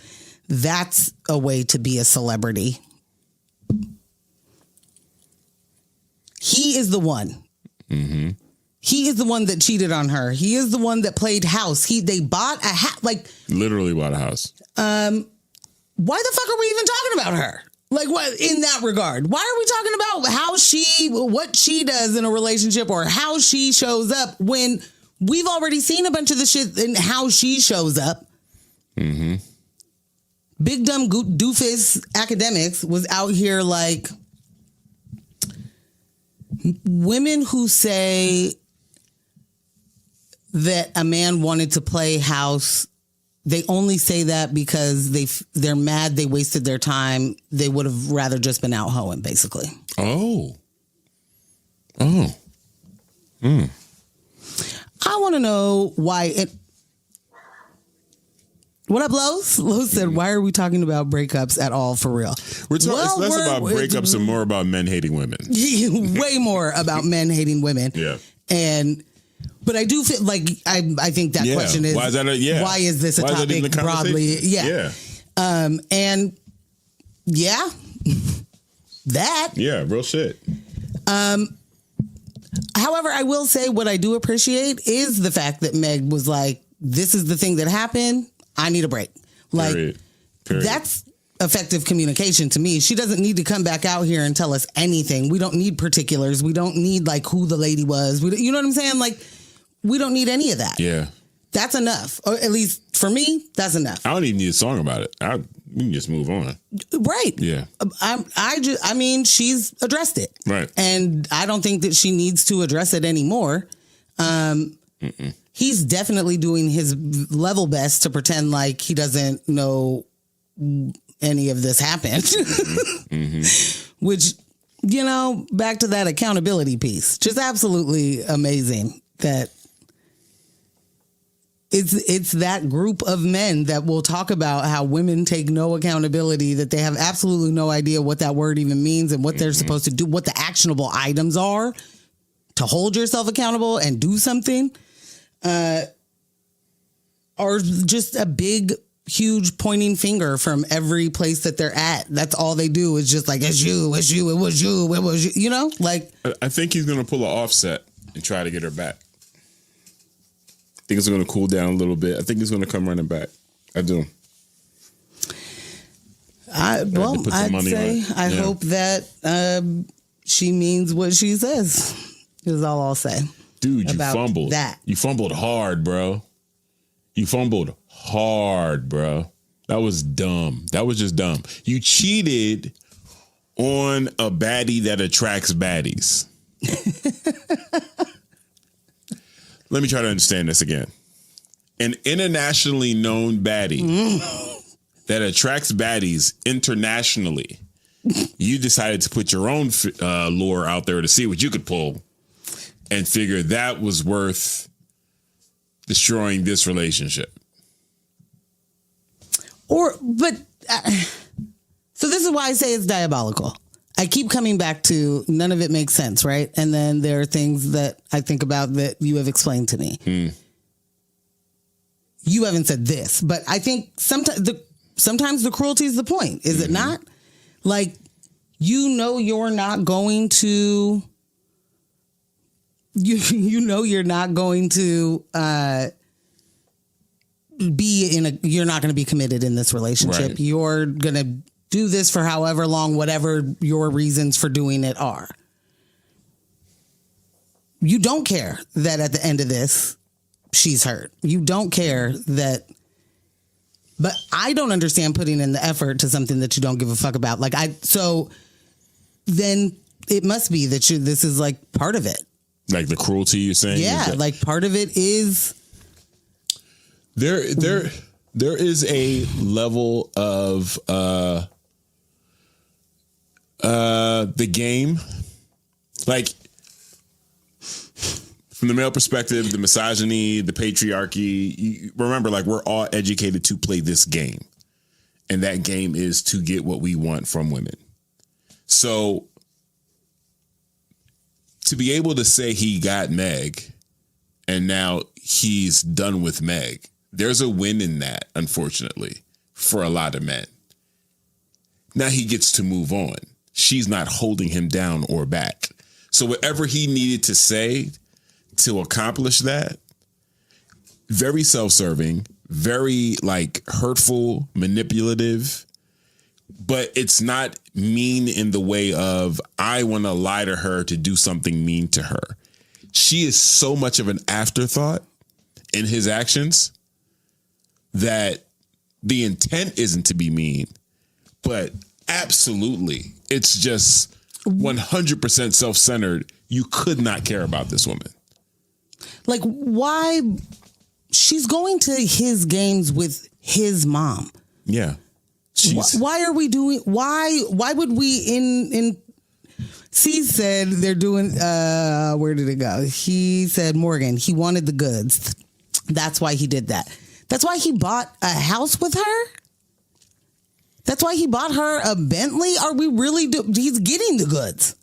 that's a way to be a celebrity. He is the one. Mm-hmm. He is the one that cheated on her. He is the one that played house. They bought a house, like literally bought a house. Why the fuck are we even talking about her? Like, what in that regard? Why are we talking about what she does in a relationship or how she shows up when we've already seen a bunch of the shit in how she shows up? Mm-hmm. Big dumb doofus academics was out here like women who say that a man wanted to play house. They only say that because they're mad they wasted their time. They would have rather just been out hoeing, basically. Oh. I want to know why it. What up, Lowe's? Lowe's said, why are we talking about breakups at all for real? It's less about breakups and more about men hating women. Way more about men hating women. Yeah. But I do feel like I think that question is, why is this a topic broadly? Yeah. And yeah, that. Yeah, real shit. However, I will say what I do appreciate is the fact that Meg was like, this is the thing that happened. I need a break. Like, Period. That's effective communication to me. She doesn't need to come back out here and tell us anything. We don't need particulars. We don't need like who the lady was. You know what I'm saying? Like, we don't need any of that. Yeah. That's enough. Or at least for me, that's enough. I don't even need a song about it. We can just move on. Right. Yeah. I mean, she's addressed it. Right. And I don't think that she needs to address it anymore. He's definitely doing his level best to pretend like he doesn't know any of this happened. Which, you know, back to that accountability piece. Just absolutely amazing that it's that group of men that will talk about how women take no accountability, that they have absolutely no idea what that word even means and what they're supposed to do, what the actionable items are to hold yourself accountable and do something. Or just a big, huge pointing finger from every place that they're at. That's all they do is just like, it's you, it was you. You know, like. I think he's going to pull an Offset and try to get her back. I think it's going to cool down a little bit. I think he's going to come running back. I do. I'd say I hope that she means what she says. Is all I'll say. Dude, you fumbled. You fumbled hard, bro. You fumbled hard, bro. That was dumb. That was just dumb. You cheated on a baddie that attracts baddies. Let me try to understand this again. An internationally known baddie that attracts baddies internationally. You decided to put your own lure out there to see what you could pull and figure that was worth destroying this relationship. So this is why I say it's diabolical. I keep coming back to none of it makes sense, right? And then there are things that I think about that you have explained to me. You haven't said this, but I think sometimes the cruelty is the point, is it not? Like, you know, you're not going to. You know you're not going to you're not going to be committed in this relationship. Right. You're going to do this for however long, whatever your reasons for doing it are. You don't care that at the end of this, she's hurt. You don't care that. But I don't understand putting in the effort to something that you don't give a fuck about. So then it must be that this is like part of it. Like the cruelty you're saying? Yeah, like part of it is there is a level of the game, like from the male perspective, the misogyny, the patriarchy. You remember, like, we're all educated to play this game, and that game is to get what we want from women. So to be able to say he got Meg and now he's done with Meg, there's a win in that, unfortunately, for a lot of men. Now he gets to move on. She's not holding him down or back. So whatever he needed to say to accomplish that, very self-serving, very like hurtful, manipulative, but it's not mean in the way of I want to lie to her to do something mean to her. She is so much of an afterthought in his actions that the intent isn't to be mean, but absolutely, it's just 100% self-centered. You could not care about this woman. like, why she's going to his games with his mom. Yeah. Why are we doing? Why would we in? C said they're doing. Where did it go? He said Morgan. He wanted the goods. That's why he did that. That's why he bought a house with her. That's why he bought her a Bentley. Are we really? He's getting the goods.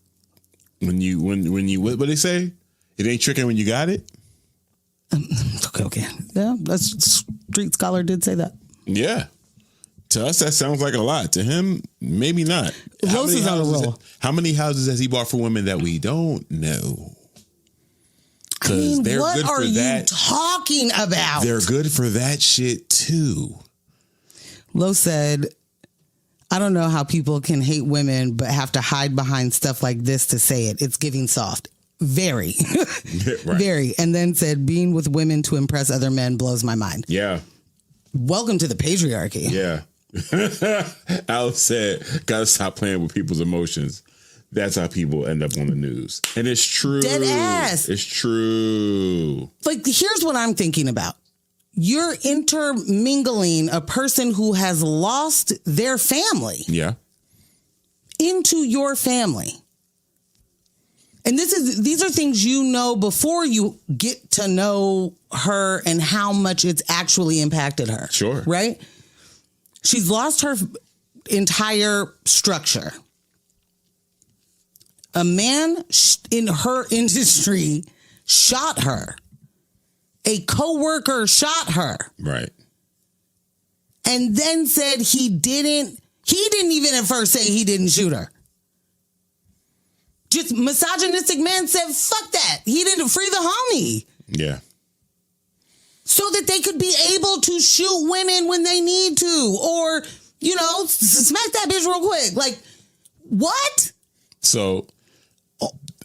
When you what they say? It ain't tricking when you got it. Okay. Yeah, that's Street Scholar did say that. Yeah. To us, that sounds like a lot. To him, maybe not. Los is on a roll. How many houses has he bought for women that we don't know? Because they're what good are for you that. talking about? They're good for that shit too. Lo said, I don't know how people can hate women but have to hide behind stuff like this to say it. It's giving soft. Very. Right. Very. And then said, being with women to impress other men blows my mind. Yeah. Welcome to the patriarchy. Yeah. Alex said, gotta stop playing with people's emotions. That's how people end up on the news. And it's true. Dead ass. It's true. Like, here's what I'm thinking about. You're intermingling a person who has lost their family into your family. And these are things you know before you get to know her and how much it's actually impacted her. Sure. Right? She's lost her entire structure. A man in her industry shot her. A coworker shot her. Right. And then said he didn't even at first say he didn't shoot her. Just misogynistic man said, fuck that. He didn't free the homie. Yeah. So that they could be able to shoot women when they need to. Or, smack that bitch real quick. Like, what? So,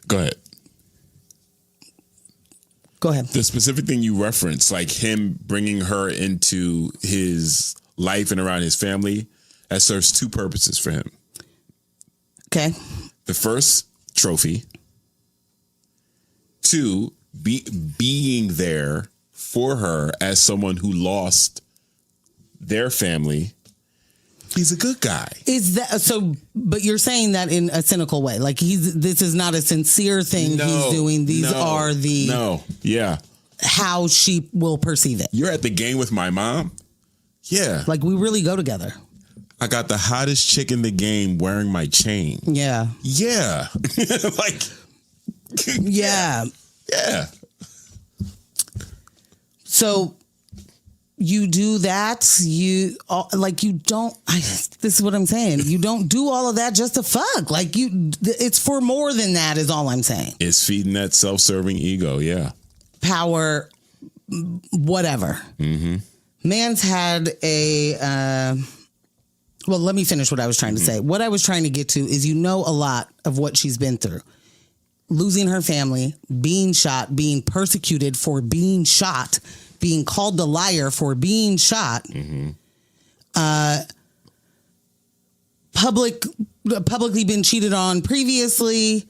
go ahead. Go ahead. The specific thing you referenced, like him bringing her into his life and around his family, that serves two purposes for him. Okay. The first, trophy. Two, being there for her as someone who lost their family. He's a good guy. Is that so? But you're saying that in a cynical way. Like this is not a sincere thing he's doing. These are how she will perceive it. You're at the game with my mom. Yeah. Like we really go together. I got the hottest chick in the game wearing my chain. Yeah. Yeah. Like. Yeah. Yeah. So you do that. This is what I'm saying. You don't do all of that just to fuck. Like it's for more than that is all I'm saying. It's feeding that self-serving ego. Yeah. Power, whatever. Mm-hmm. Man's had a, well, let me finish what I was trying to say. What I was trying to get to is, a lot of what she's been through. Losing her family, being shot, being persecuted for being shot, being called a liar for being shot, publicly been cheated on previously,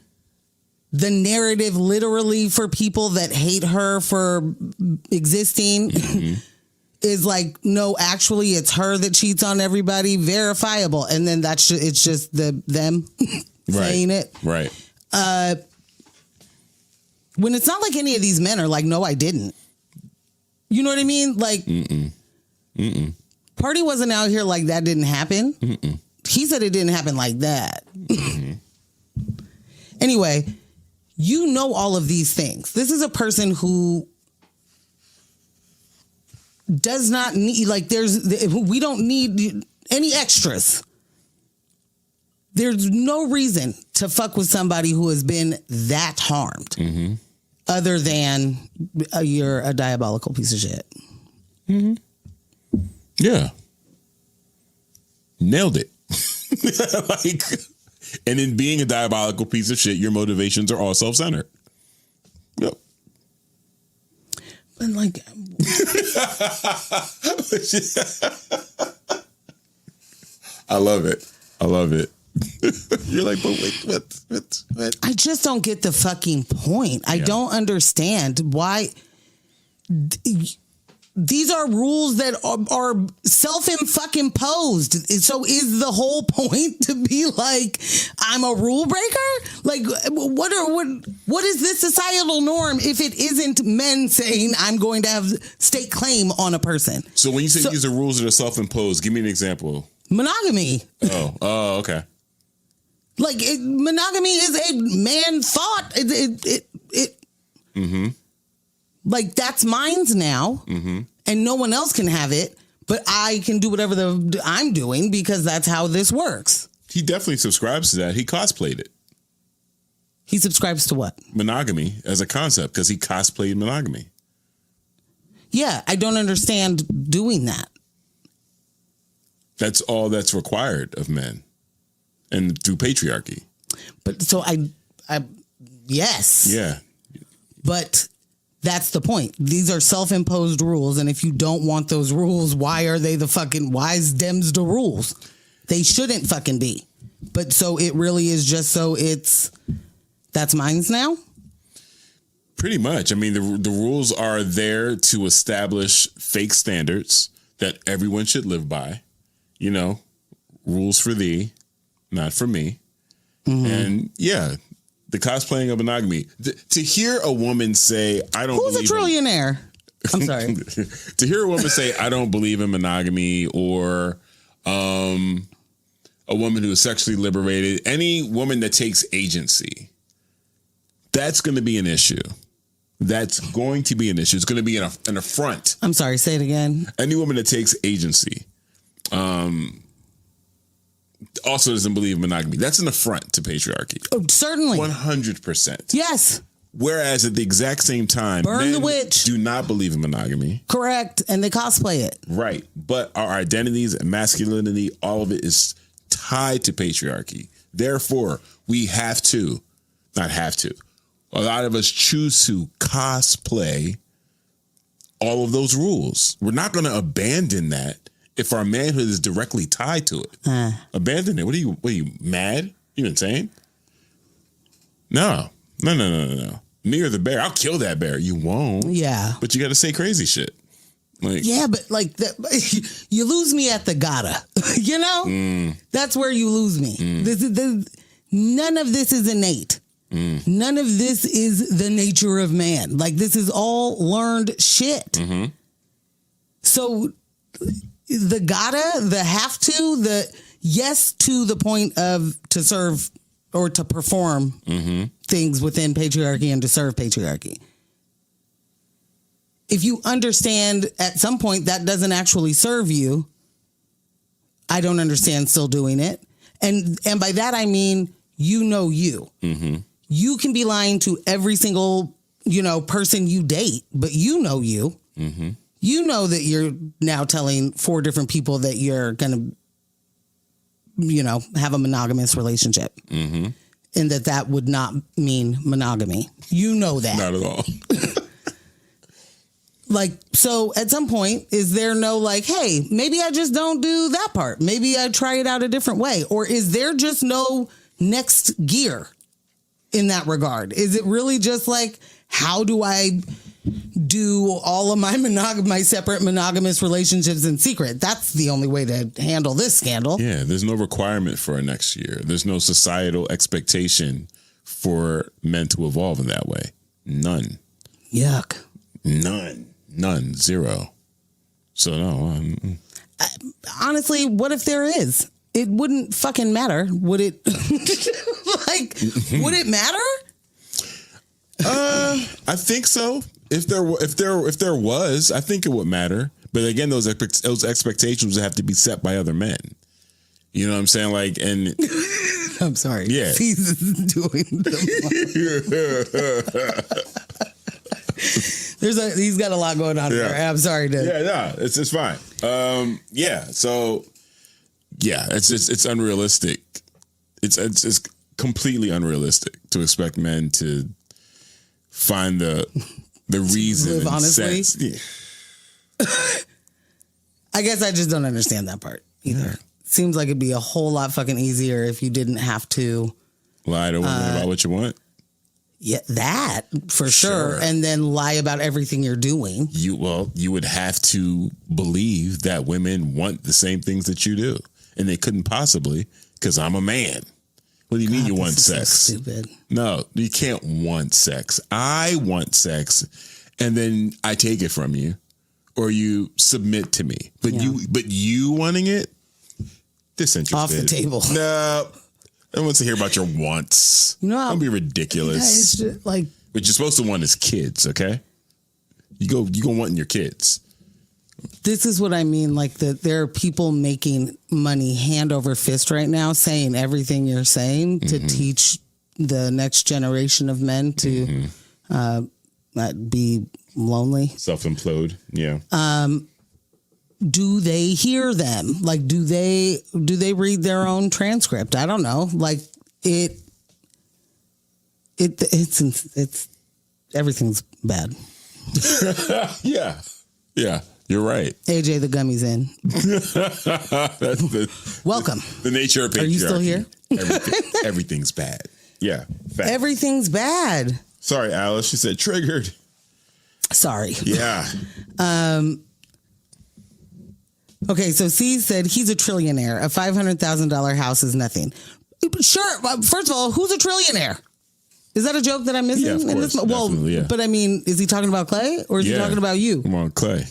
the narrative literally for people that hate her for existing is like, no, actually it's her that cheats on everybody, verifiable. And then it's just them saying it. Right. When it's not like any of these men are like, no, I didn't. You know what I mean? Like, Party wasn't out here like that didn't happen. He said it didn't happen like that. Anyway, you know all of these things. This is a person who does not need, like, we don't need any extras. There's no reason to fuck with somebody who has been that harmed. Other than you're a diabolical piece of shit. Yeah. Nailed it. Like, and in being a diabolical piece of shit, your motivations are all self-centered. Yep. But like, I love it. You're like, but wait, what? I just don't get the fucking point. I don't understand why these are rules that are self-imposed. So is the whole point to be like, I'm a rule breaker? Like, what is this societal norm if it isn't men saying I'm going to have state claim on a person? So when you say these are rules that are self-imposed, give me an example. Monogamy. Oh, okay. Like, monogamy is a man thought. Like, that's mine now, and no one else can have it, but I can do whatever I'm doing because that's how this works. He definitely subscribes to that. He cosplayed it. He subscribes to what? Monogamy as a concept, because he cosplayed monogamy. Yeah, I don't understand doing that. That's all that's required of men, and through patriarchy. But so I yes. Yeah. But that's the point. These are self-imposed rules, and if you don't want those rules, why is Dems the rules? They shouldn't fucking be. But so it really is just so that's mine's now? Pretty much. I mean, the rules are there to establish fake standards that everyone should live by. You know, rules for thee, not for me. And yeah, the cosplaying of monogamy. To hear a woman say, I don't believe... Who's a trillionaire? I'm sorry. To hear a woman say, I don't believe in monogamy, or a woman who is sexually liberated, any woman that takes agency, that's going to be an issue. That's going to be an issue. It's going to be an affront. I'm sorry, say it again. Any woman that takes agency also doesn't believe in monogamy. That's an affront to patriarchy. Oh, certainly. 100%. Yes. Whereas at the exact same time, burn men the witch. Do not believe in monogamy. Correct. And they cosplay it. Right. But our identities and masculinity, all of it is tied to patriarchy. Therefore, we have to, not have to, a lot of us choose to cosplay all of those rules. We're not going to abandon that if our manhood is directly tied to it. Abandon it. What are you mad? You insane? No. Me or the bear. I'll kill that bear. You won't. Yeah. But you got to say crazy shit. Like, yeah, but like you lose me at the gotta. You know? That's where you lose me. None of this is innate. None of this is the nature of man. Like, this is all learned shit. So the gotta, the have to, the yes to the point of to serve or to perform things within patriarchy and to serve patriarchy. If you understand at some point that doesn't actually serve you, I don't understand still doing it. And by that I mean, you know you. You can be lying to every single, person you date, but you know you. You know that you're now telling 4 different people that you're going to, have a monogamous relationship. And that would not mean monogamy. You know that. Not at all. Like, so at some point, is there no like, hey, maybe I just don't do that part. Maybe I try it out a different way. Or is there just no next gear? in that regard? Is it really just like, how do I do all of my separate monogamous relationships in secret? That's the only way to handle this scandal. Yeah, there's no requirement for a next year. There's no societal expectation for men to evolve in that way. None. Yuck. None. Zero. So no. Honestly, what if there is? It wouldn't fucking matter. Would it? Would it matter? I think so. If there was, I think it would matter. But again, those expectations would have to be set by other men. You know what I'm saying? Like, and I'm sorry. Yeah, he's doing he's got a lot going on there. I'm sorry, dude. Yeah, no, it's fine. So yeah, it's unrealistic. It's completely unrealistic to expect men to find the reason live and honestly. sense. Yeah. I guess I just don't understand that part either. Yeah. Seems like it'd be a whole lot fucking easier if you didn't have to lie to women about what you want. Yeah, that for sure. And then lie about everything you're doing. You would have to believe that women want the same things that you do, and they couldn't possibly, because I'm a man. What do you mean you want sex? So stupid. No, you can't want sex. I want sex, and then I take it from you, or you submit to me. But you wanting it, disinterested. Off the table. No, I want to hear about your wants. No, don't be ridiculous. It's just like, what you're supposed to want is kids. Okay, you go wanting your kids. This is what I mean. Like there are people making money hand over fist right now, saying everything you're saying to teach the next generation of men to be lonely, self-implode. Yeah. Do they hear them? Like, do they read their own transcript? I don't know. Like it's everything's bad. Yeah. You're right. AJ, the gummy's in. Welcome. The nature of patriarchy. Are you still here? Everything's bad. Yeah. Fact. Everything's bad. Sorry, Alice. She said triggered. Sorry. Yeah. Okay, so C said he's a trillionaire. A $500,000 house is nothing. Sure. First of all, who's a trillionaire? Is that a joke that I'm missing? Yeah, of course. Yeah. But I mean, is he talking about Clay or is he talking about you? Come on, Clay.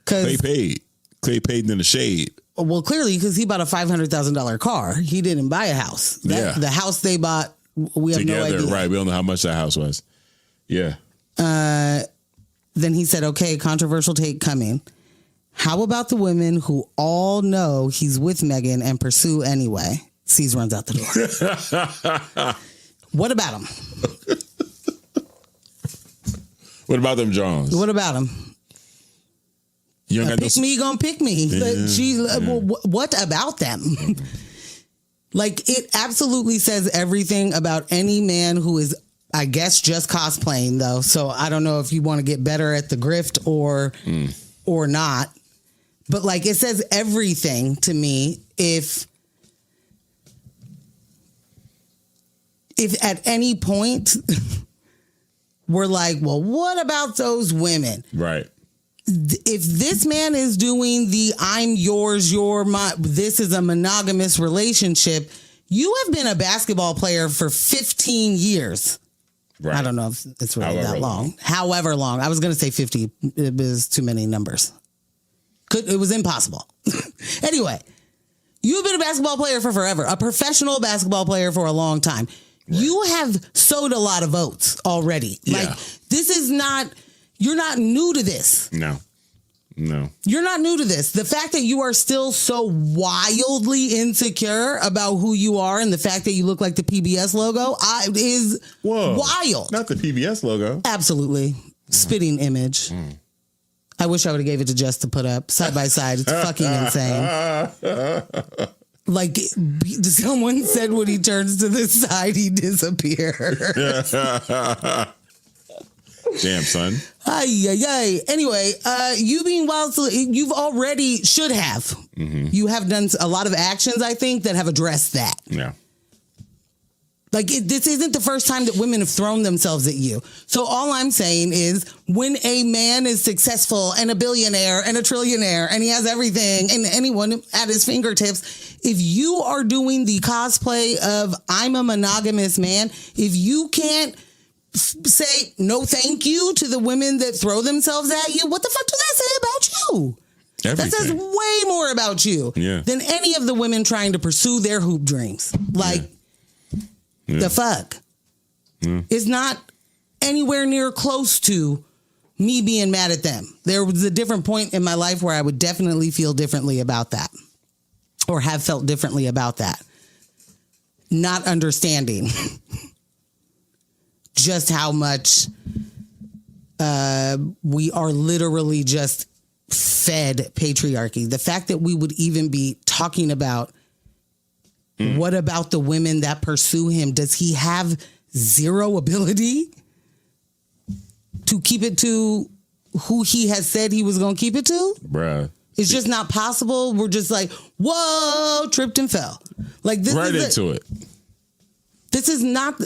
Clay paid in the shade. Well, clearly, because he bought a $500,000 car. He didn't buy a house. The house they bought, we have no idea. Right. We don't know how much that house was. Yeah. Then he said, okay, controversial take coming. How about the women who all know he's with Megan and pursue anyway? C's runs out the door. What about them? What about them Jones? What about them? You pick me, gonna pick me. Yeah. What about them? Like, it absolutely says everything about any man who is, I guess, just cosplaying, though. So I don't know if you want to get better at the grift or not. But, like, it says everything to me if at any point we're like, well, what about those women? Right. If this man is doing the I'm yours, you're my, this is a monogamous relationship, you have been a basketball player for 15 years. Right. I don't know if it's really that long. However long. I was going to say 50. It was too many numbers. It was impossible. Anyway, you've been a basketball player for forever, a professional basketball player for a long time. Right. You have sowed a lot of votes already. Yeah. Like, this is not, you're not new to this. No. You're not new to this. The fact that you are still so wildly insecure about who you are and the fact that you look like the PBS logo is wild. Not the PBS logo. Absolutely. Spitting image. I wish I would have gave it to Jess to put up side by side. It's fucking insane. Like, someone said when he turns to the side, he disappears. Damn, son. Ay. Anyway, you being wild, you've already should have. Mm-hmm. You have done a lot of actions, I think, that have addressed that. Yeah. Like, this isn't the first time that women have thrown themselves at you. So all I'm saying is when a man is successful and a billionaire and a trillionaire and he has everything and anyone at his fingertips, if you are doing the cosplay of I'm a monogamous man, if you can't say no thank you to the women that throw themselves at you, what the fuck does that say about you? Everything. That says way more about you than any of the women trying to pursue their hoop dreams. Like, the fuck? It's not anywhere near close to me being mad at them. There was a different point in my life where I would definitely feel differently about that, or have felt differently about that. Not understanding just how much we are literally just fed patriarchy. The fact that we would even be talking about what about the women that pursue him? Does he have zero ability to keep it to who he has said he was going to keep it to? Bruh. It's just not possible. We're just like, whoa, tripped and fell. Like, this right is into it. This is not,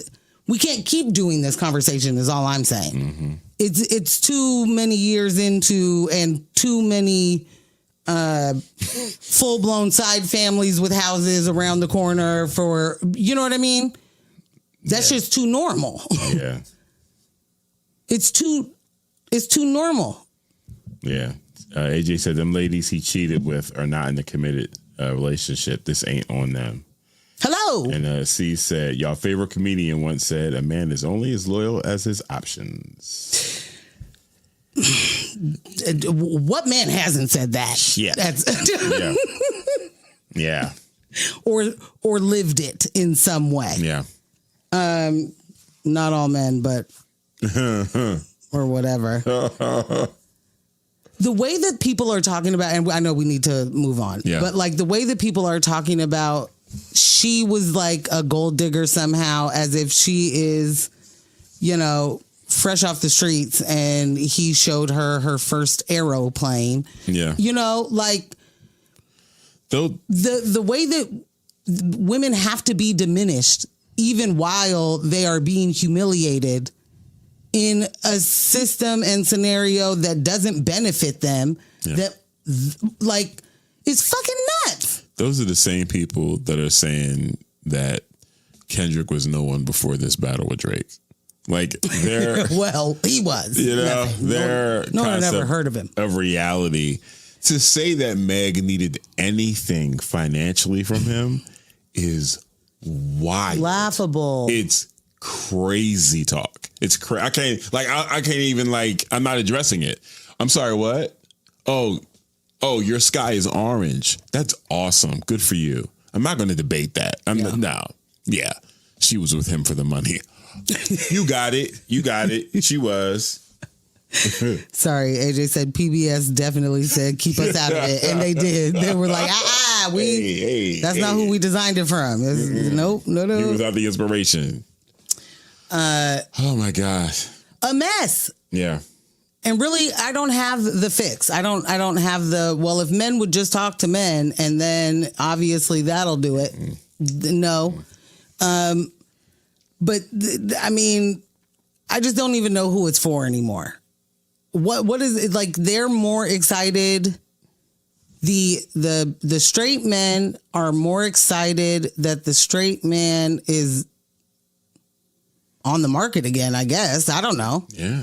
we can't keep doing this conversation is all I'm saying. Mm-hmm. It's too many years into and too many full-blown side families with houses around the corner for, you know what I mean? That's just too normal. Yeah. It's too normal. Yeah. AJ said them ladies he cheated with are not in a committed relationship. This ain't on them. Hello. And C said, y'all favorite comedian once said, a man is only as loyal as his options. What man hasn't said that? Yeah. Yeah. Or lived it in some way. Yeah. Not all men, but or whatever. The way that people are talking about, and I know we need to move on, but like the way that people are talking about, she was like a gold digger somehow, as if she is, fresh off the streets, and he showed her first aeroplane. Yeah. Like the way that women have to be diminished even while they are being humiliated in a system and scenario that doesn't benefit them, that like is fucking nuts. Those are the same people that are saying that Kendrick was no one before this battle with Drake. Like they're well, he was. Their no one had ever heard of him. Of reality. To say that Meg needed anything financially from him is wild. Laughable. It's crazy talk. It's I can't even I'm not addressing it. I'm sorry, what? Oh, your sky is orange. That's awesome. Good for you. I'm not going to debate that. Yeah. She was with him for the money. You got it. She was. Sorry, AJ said PBS definitely said keep us out of it, and they did. They were like, that's not who we designed it from. Nope, no. He was out the inspiration. Oh my gosh, a mess. Yeah. And really, I don't have the fix. I don't have well, if men would just talk to men, and then obviously that'll do it. No. But I mean, I just don't even know who it's for anymore. What is it like? They're more excited. The straight men are more excited that the straight man is on the market again, I guess. I don't know. Yeah.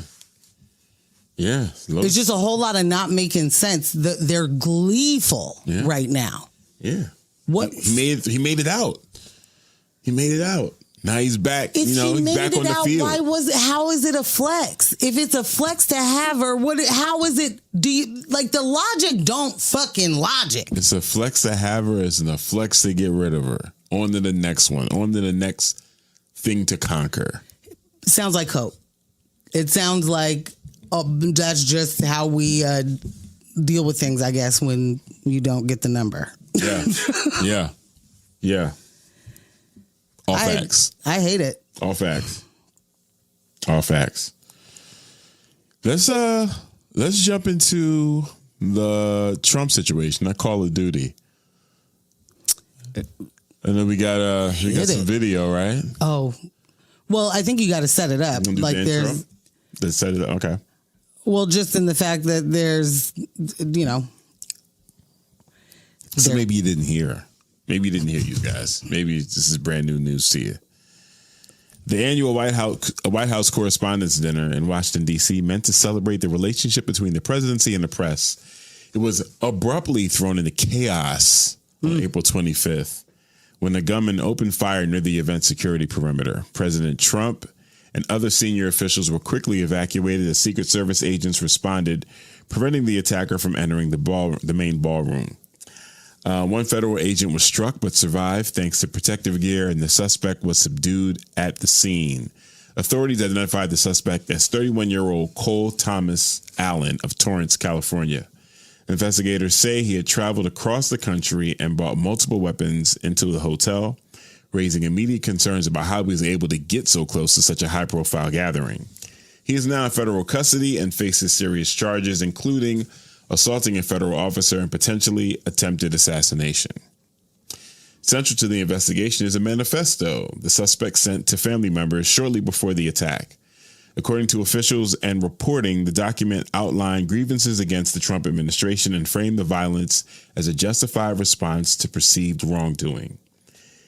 Yeah. It's just a whole lot of not making sense. They're gleeful right now. Yeah. What he made it out. He made it out. Now he's back. He's back on the field. How is it a flex? If it's a flex to have her, how is it? Do you like the logic? Don't fucking logic. It's a flex to have her. It's a flex to get rid of her. On to the next one. On to the next thing to conquer. Sounds like hope. It sounds like that's just how we deal with things, I guess, when you don't get the number. Yeah. Yeah. All facts. I hate it. All facts. Let's jump into the Trump situation, not Call of Duty. And then we got some video, right? Oh, well, I think you got to set it up. Like there's, let's set it up. Okay. Well, just in the fact that there's, So maybe you didn't hear. Maybe you didn't hear, you guys. Maybe this is brand new news to you. The annual White House Correspondents' Dinner in Washington, D.C. meant to celebrate the relationship between the presidency and the press. It was abruptly thrown into chaos on April 25th when a gunman opened fire near the event's security perimeter. President Trump and other senior officials were quickly evacuated as Secret Service agents responded, preventing the attacker from entering the main ballroom. One federal agent was struck but survived thanks to protective gear, and the suspect was subdued at the scene. Authorities identified the suspect as 31-year-old Cole Thomas Allen of Torrance, California. Investigators say he had traveled across the country and brought multiple weapons into the hotel, raising immediate concerns about how he was able to get so close to such a high-profile gathering. He is now in federal custody and faces serious charges, including assaulting a federal officer and potentially attempted assassination. Central to the investigation is a manifesto the suspect sent to family members shortly before the attack. According to officials and reporting, the document outlined grievances against the Trump administration and framed the violence as a justified response to perceived wrongdoing.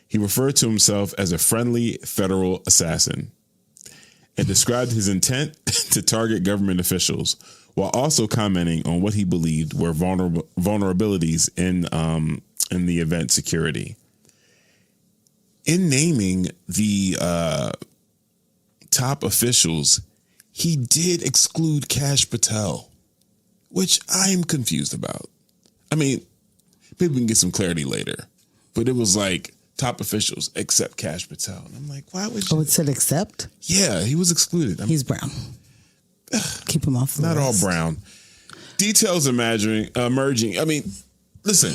He referred to himself as a friendly federal assassin and described his intent to target government officials, while also commenting on what he believed were vulnerabilities in the event security. In naming the top officials, he did exclude Kash Patel, which I am confused about. I mean, maybe we can get some clarity later, but it was like top officials except Kash Patel. And I'm like, why would you? Oh, it said except? Yeah, he was excluded. He's brown. Keep him off the Not list. all brown. Details emerging. I mean, listen,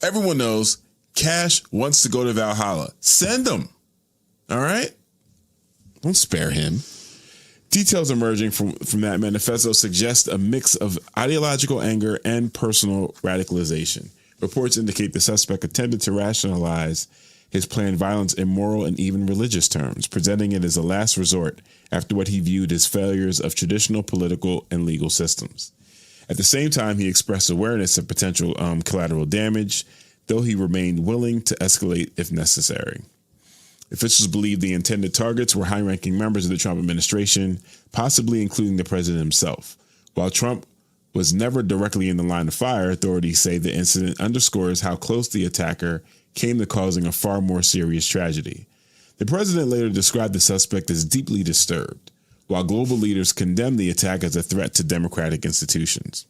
everyone knows Kash wants to go to Valhalla. Send him. All right? Don't spare him. Details emerging from that manifesto suggest a mix of ideological anger and personal radicalization. Reports indicate the suspect attempted to rationalize his planned violence in moral and even religious terms, presenting it as a last resort after what he viewed as failures of traditional political and legal systems. At the same time, he expressed awareness of potential collateral damage, though he remained willing to escalate if necessary. Officials believe the intended targets were high-ranking members of the Trump administration, possibly including the president himself. While Trump was never directly in the line of fire, authorities say the incident underscores how close the attacker came to causing a far more serious tragedy. The president later described the suspect as deeply disturbed, while global leaders condemned the attack as a threat to democratic institutions.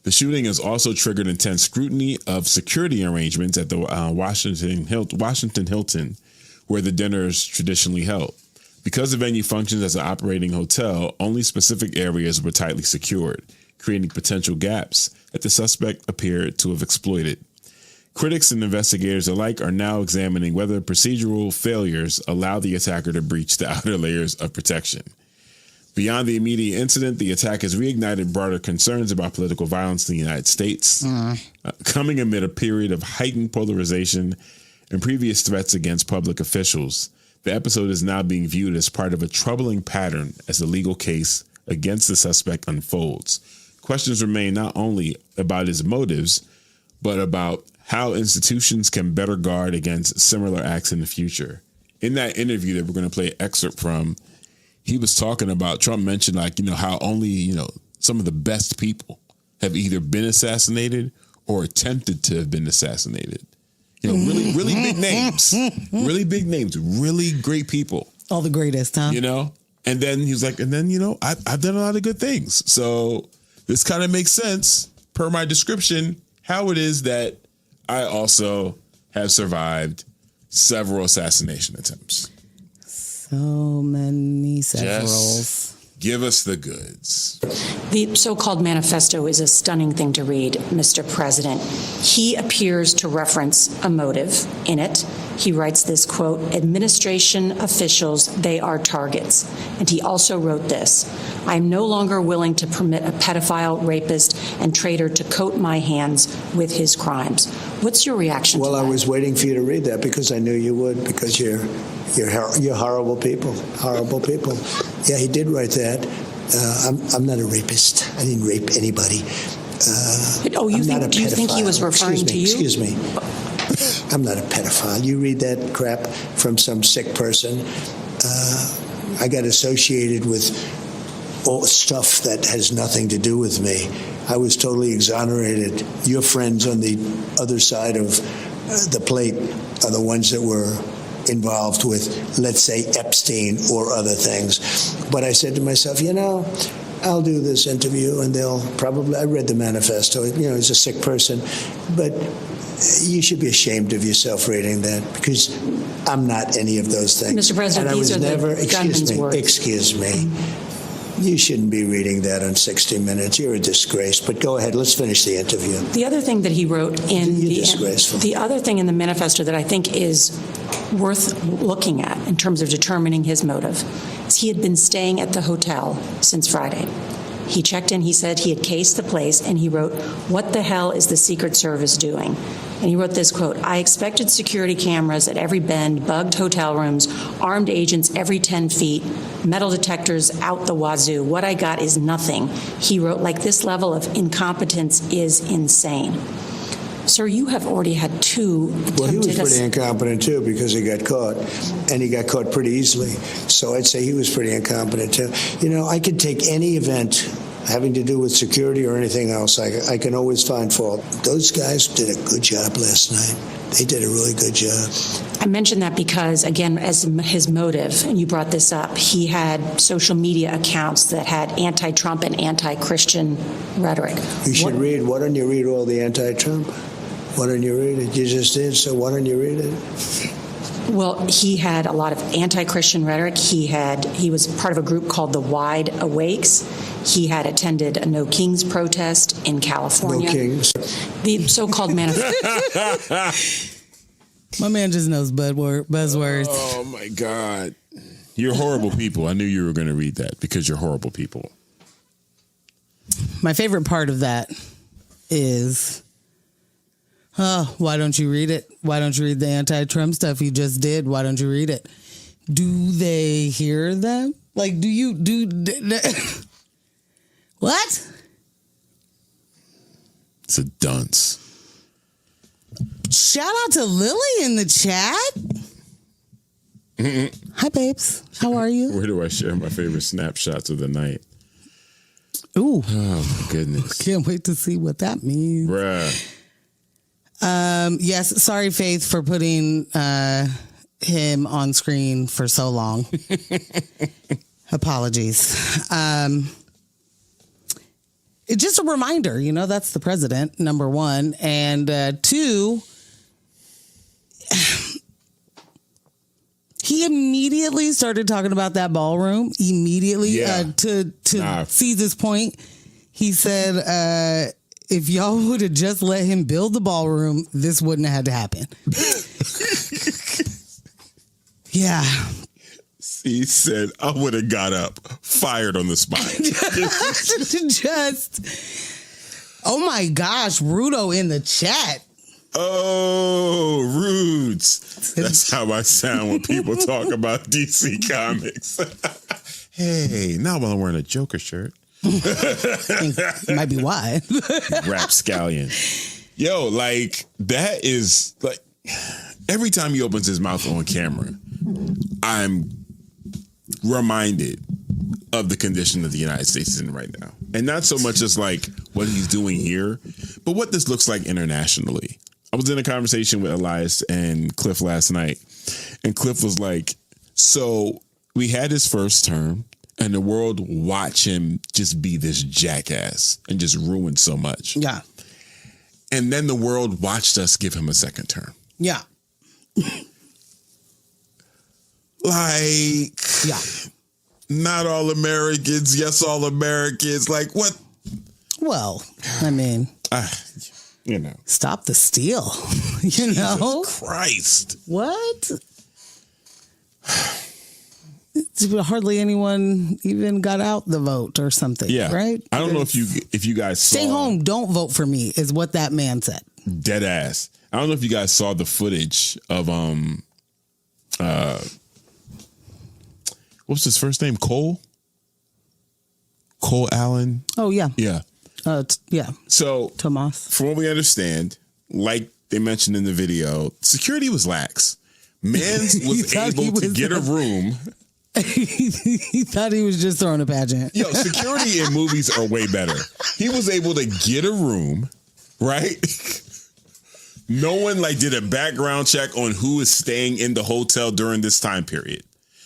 The shooting has also triggered intense scrutiny of security arrangements at the Washington Hilton, where the dinner is traditionally held. Because the venue functions as an operating hotel, only specific areas were tightly secured, creating potential gaps that the suspect appeared to have exploited. Critics and investigators alike are now examining whether procedural failures allow the attacker to breach the outer layers of protection. Beyond the immediate incident, the attack has reignited broader concerns about political violence in the United States, coming amid a period of heightened polarization and previous threats against public officials. The episode is now being viewed as part of a troubling pattern as the legal case against the suspect unfolds. Questions remain not only about his motives, but about how institutions can better guard against similar acts in the future. In that interview that we're going to play an excerpt from, he was talking about, Trump mentioned how only, some of the best people have either been assassinated or attempted to have been assassinated. Really, really big names, really great people. All the greatest, huh? And then he was like, I've done a lot of good things. So this kind of makes sense per my description, how it is that I also have survived several assassination attempts. So many severals. Jess, give us the goods. The so-called manifesto is a stunning thing to read, Mr. President. He appears to reference a motive in it, he writes this quote, administration officials, they are targets. And he also wrote this, I'm no longer willing to permit a pedophile, rapist, and traitor to coat my hands with his crimes. What's your reaction to that? Well, I was waiting for you to read that because I knew you would, because you're horrible people. Horrible people. Yeah, he did write that. I'm not a rapist. I didn't rape anybody. Do you think he was referring to you? Excuse me. I'm not a pedophile. You read that crap from some sick person. I got associated with all stuff that has nothing to do with me. I was totally exonerated. Your friends on the other side of the plate are the ones that were involved with, let's say, Epstein or other things. But I said to myself, I'll do this interview and they'll probably, I read the manifesto, he's a sick person, but you should be ashamed of yourself reading that because I'm not any of those things. Mr. President, and I these was are never, the gunman's words. Excuse me. You shouldn't be reading that on 60 Minutes. You're a disgrace. But go ahead. Let's finish the interview. The other thing that he wrote in the other thing in the manifesto that I think is worth looking at in terms of determining his motive is he had been staying at the hotel since Friday. He checked in, he said he had cased the place, and he wrote, what the hell is the Secret Service doing? And he wrote this quote, I expected security cameras at every bend, bugged hotel rooms, armed agents every 10 feet, metal detectors out the wazoo. What I got is nothing. He wrote, like, this level of incompetence is insane. Sir, you have already had two attempted... Well, he was pretty incompetent, too, because he got caught, and he got caught pretty easily. So I'd say he was pretty incompetent, too. I could take any event having to do with security or anything else. I can always find fault. Those guys did a good job last night. They did a really good job. I mentioned that because, again, as his motive, and you brought this up, he had social media accounts that had anti-Trump and anti-Christian rhetoric. You should read. Why don't you read all the anti-Trump? Why don't you read it? You just did, so why don't you read it? Well, he had a lot of anti-Christian rhetoric. He was part of a group called the Wide Awakes. He had attended a No Kings protest in California. No Kings. The so-called manifesto. My man just knows buzzwords. Oh, my God. You're horrible people. I knew you were going to read that because you're horrible people. My favorite part of that is... why don't you read it? Why don't you read the anti-Trump stuff you just did? Why don't you read it? Do they hear them? Like, what? It's a dunce. Shout out to Lily in the chat. Hi, babes. How are you? Where do I share my favorite snapshots of the night? Ooh. Oh, my goodness. Can't wait to see what that means. Bruh. Yes, sorry, Faith, for putting him on screen for so long. Apologies. It's just a reminder, that's the president, number one. And two, he immediately started talking about that ballroom. Immediately, to seize his point, he said, if y'all would have just let him build the ballroom, this wouldn't have had to happen. Yeah. He said, I would have got up, fired on the spot. Oh my gosh, Rudo in the chat. Oh, Rudes. That's how I sound when people talk about DC Comics. Hey, not while I'm wearing a Joker shirt. Might be why. Rapscallion. Yo, like, that is, like, every time he opens his mouth on camera, I'm reminded of the condition that the United States is in right now. And not so much as, like, what he's doing here, but what this looks like internationally. I was in a conversation with Elias and Cliff last night, and Cliff was like, so we had his first term, and the world watch him just be this jackass and just ruin so much. Yeah. And then the world watched us give him a second term. Yeah. Like, yeah. Not all Americans, yes, all Americans. Like, what? Well, I mean, you know. Stop the steal. You know? Jesus Christ. What? Hardly anyone even got out the vote or something. Yeah. Right? I don't know if you guys saw. Stay home, don't vote for me, is what that man said. Dead ass. I don't know if you guys saw the footage of what's his first name? Cole Allen. Oh yeah. Yeah. Yeah. So Tomas. from what we understand, like they mentioned in the video, security was lax. Mans was able to get a room. He thought he was just throwing a pageant. Yo, security in movies are way better. He was able to get a room, right? No one did a background check on who is staying in the hotel during this time period.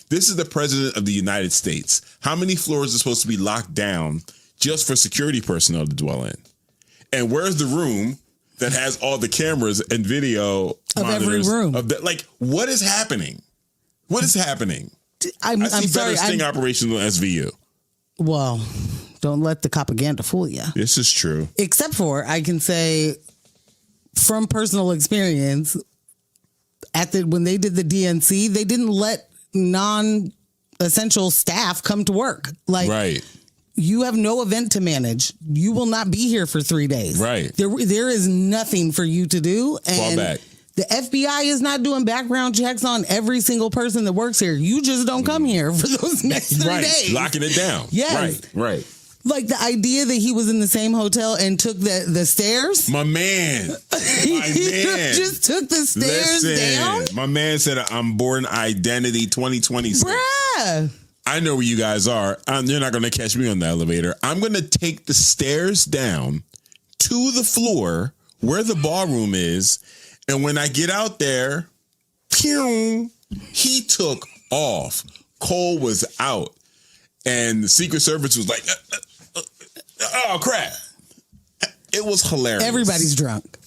This is the president of the United States. How many floors are supposed to be locked down just for security personnel to dwell in? And where's the room that has all the cameras and video of every room? What is happening? What is happening? I'm I see sorry. better sting operations on SVU. Well, don't let the propaganda fool you. This is true. Except for, I can say from personal experience, when they did the DNC, they didn't let non-essential staff come to work. Right. You have no event to manage. You will not be here for 3 days. Right. There is nothing for you to do. And fall back. The FBI is not doing background checks on every single person that works here. You just don't come here for those next 3 days. Locking it down. Yes. Right. Like the idea that he was in the same hotel and took the stairs. My man. He just took the stairs down. My man said, I'm born identity 2026. Bruh. I know where you guys are. You're not going to catch me on the elevator. I'm going to take the stairs down to the floor where the ballroom is. And when I get out there, pew, he took off. Cole was out. And the Secret Service was like, oh, crap. It was hilarious. Everybody's drunk.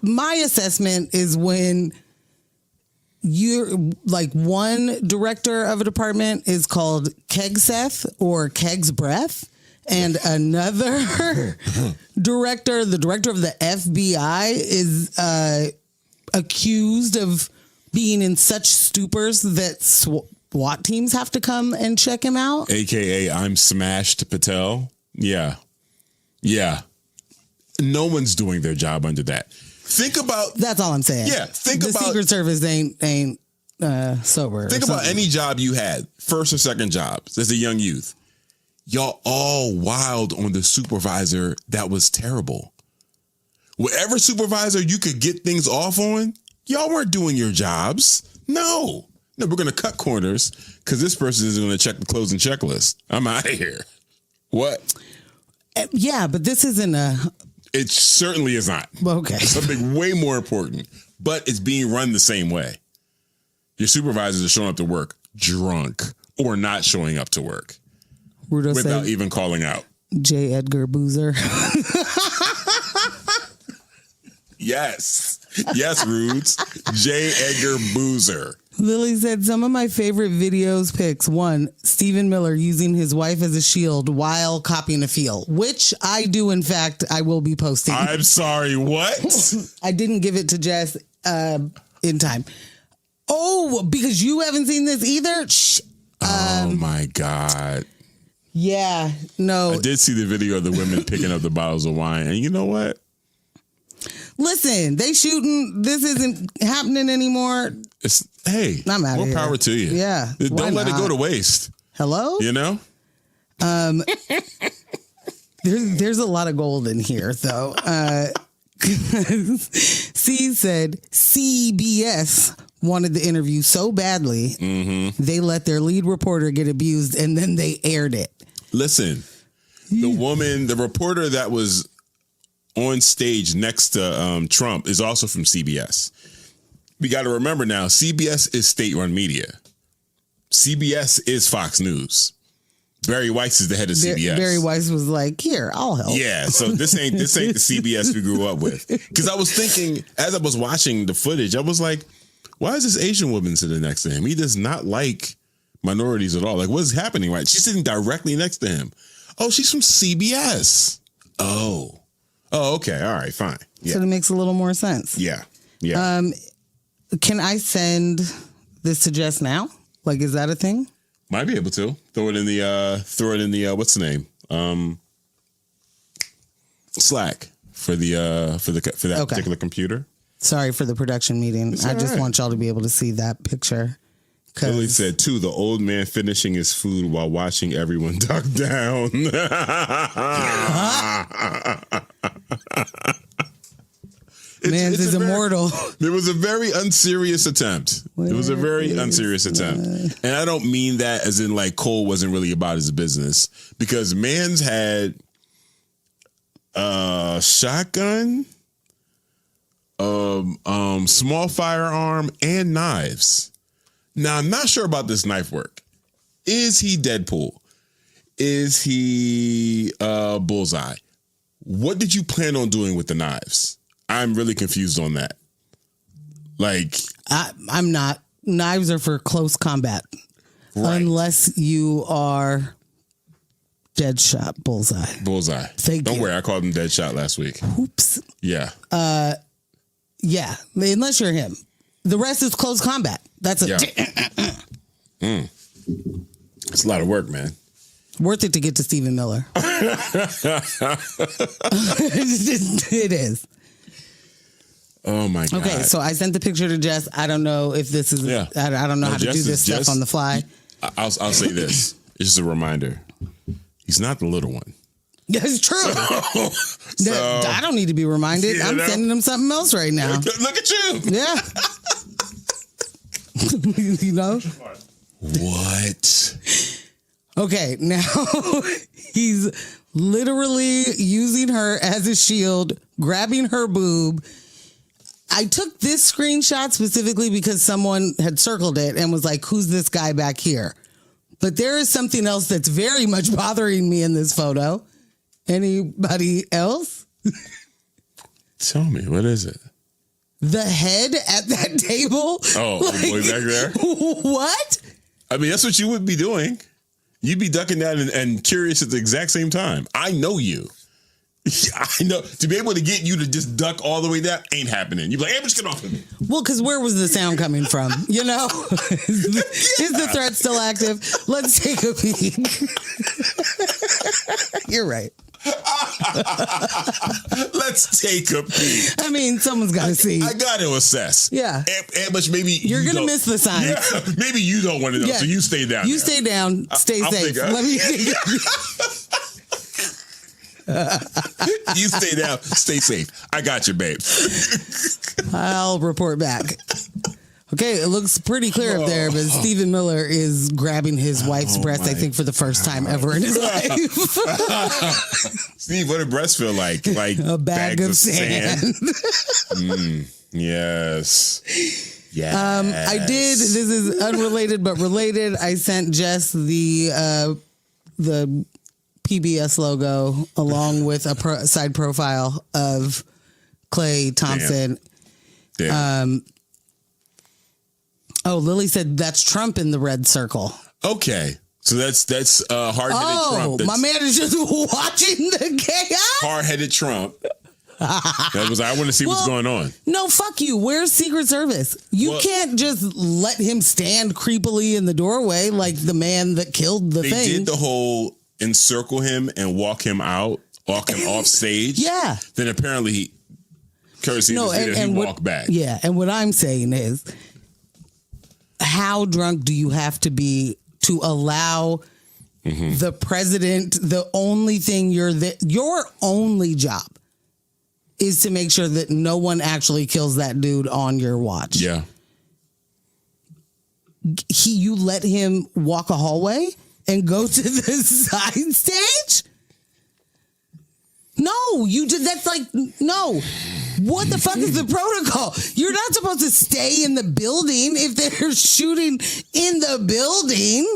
My assessment is when you're one director of a department is called Kegseth or Keg's Breath. And another director, the director of the FBI, is accused of being in such stupors that SWAT teams have to come and check him out. AKA I'm Smashed Patel. Yeah. No one's doing their job under that. Think about... That's all I'm saying. Yeah. The Secret Service ain't sober. Think about any job you had, first or second jobs as a young youth. Y'all all wild on the supervisor that was terrible. Whatever supervisor you could get things off on, y'all weren't doing your jobs. No, we're going to cut corners because this person is going to check the closing checklist. I'm out of here. What? Yeah, but this isn't It certainly is not. Okay. Something way more important, but it's being run the same way. Your supervisors are showing up to work drunk or not showing up to work. Rudo without even calling out. J. Edgar Boozer. Yes, Rudes. J. Edgar Boozer. Lily said, some of my favorite videos pics. 1, Stephen Miller using his wife as a shield while copying a feel, which I do. In fact, I will be posting. I'm sorry, what? I didn't give it to Jess in time. Oh, because you haven't seen this either? Oh, my God. Yeah, no. I did see the video of the women picking up the bottles of wine. And you know what? Listen, they shooting. This isn't happening anymore. I'm out more power to you. Yeah. Don't let it go to waste. Hello? You know? There's a lot of gold in here, though. C said CBS wanted the interview so badly, they let their lead reporter get abused, and then they aired it. Listen, the reporter that was on stage next to Trump is also from CBS. We got to remember now, CBS is state-run media. CBS is Fox News. Barry Weiss is the head of CBS. Barry Weiss was like, "Here, I'll help." Yeah, so this ain't the CBS we grew up with. Because I was thinking, as I was watching the footage, I was like, why is this Asian woman sitting next to him? He does not like minorities at all. Like, what is happening, right? She's sitting directly next to him. Oh, she's from CBS. Oh, okay. All right, fine. Yeah. So it makes a little more sense. Yeah. Yeah. Can I send this to Jess now? Like, is that a thing? Might be able to throw it in the what's the name? Slack for that particular computer. Sorry for the production meeting. I just want y'all to be able to see that picture. Lily said, too, the old man finishing his food while watching everyone duck down. Man's is immortal. It was a very unserious attempt. And I don't mean that as in like Cole wasn't really about his business, because Man's had a shotgun, small firearm, and knives. Now, I'm not sure about this knife work. Is he Deadpool? Is he Bullseye? What did you plan on doing with the knives? I'm really confused on that. Like, I'm not. Knives are for close combat. Right. Unless you are Deadshot Bullseye. Don't worry, I called him Deadshot last week. Oops. Yeah. Yeah. Unless you're him. The rest is close combat. That's It's a lot of work, man. Worth it to get to Stephen Miller. It is. Oh my God. Okay, so I sent the picture to Jess. I don't know if this is. Yeah. I don't know how to do this stuff on the fly. I'll say this. It's just a reminder. He's not the little one. That's true. I don't need to be reminded. I'm sending him something else right now. Look at you. Yeah. You know? What? Okay, now he's literally using her as a shield, grabbing her boob. I took this screenshot specifically because someone had circled it and was like, who's this guy back here? But there is something else that's very much bothering me in this photo. Anybody else? Tell me, what is it? The head at that table? Oh, like, the boy back there? What? I mean, that's what you would be doing. You'd be ducking down and curious at the exact same time. I know you. I know. To be able to get you to just duck all the way down ain't happening. You'd be like, hey, just get off of me. Well, because where was the sound coming from? You know? Is the threat still active? Let's take a peek. You're right. Let's take a peek. I mean, someone's got to see. I got to assess. Yeah. And much maybe you're going to miss the signs. Yeah, maybe you don't want to know, so you stay down. You stay down. Stay safe. Let me You stay down. Stay safe. I got you, babe. I'll report back. Okay, it looks pretty clear up there, but Stephen Miller is grabbing his wife's breast, I think, for the first time ever in his life. Steve, what did breasts feel like? Like a bag of sand. Yes. Yes. I did. This is unrelated but related. I sent Jess the PBS logo along with a side profile of Klay Thompson. Damn. Lily said that's Trump in the red circle. Okay. So that's hard-headed Trump. My man is just watching the chaos. Hard-headed Trump. That was, I want to see what's going on. No, fuck you. Where's Secret Service? You can't just let him stand creepily in the doorway like the man that killed the thing. They did the whole encircle him and walk him off stage. Yeah. Then apparently, courtesy of the he walked back. Yeah, and what I'm saying is, how drunk do you have to be to allow the president, the only thing your only job is to make sure that no one actually kills that dude on your watch. Yeah. You let him walk a hallway and go to the side stage? No, you did. That's like, no. What the fuck is the protocol? You're not supposed to stay in the building if they're shooting in the building.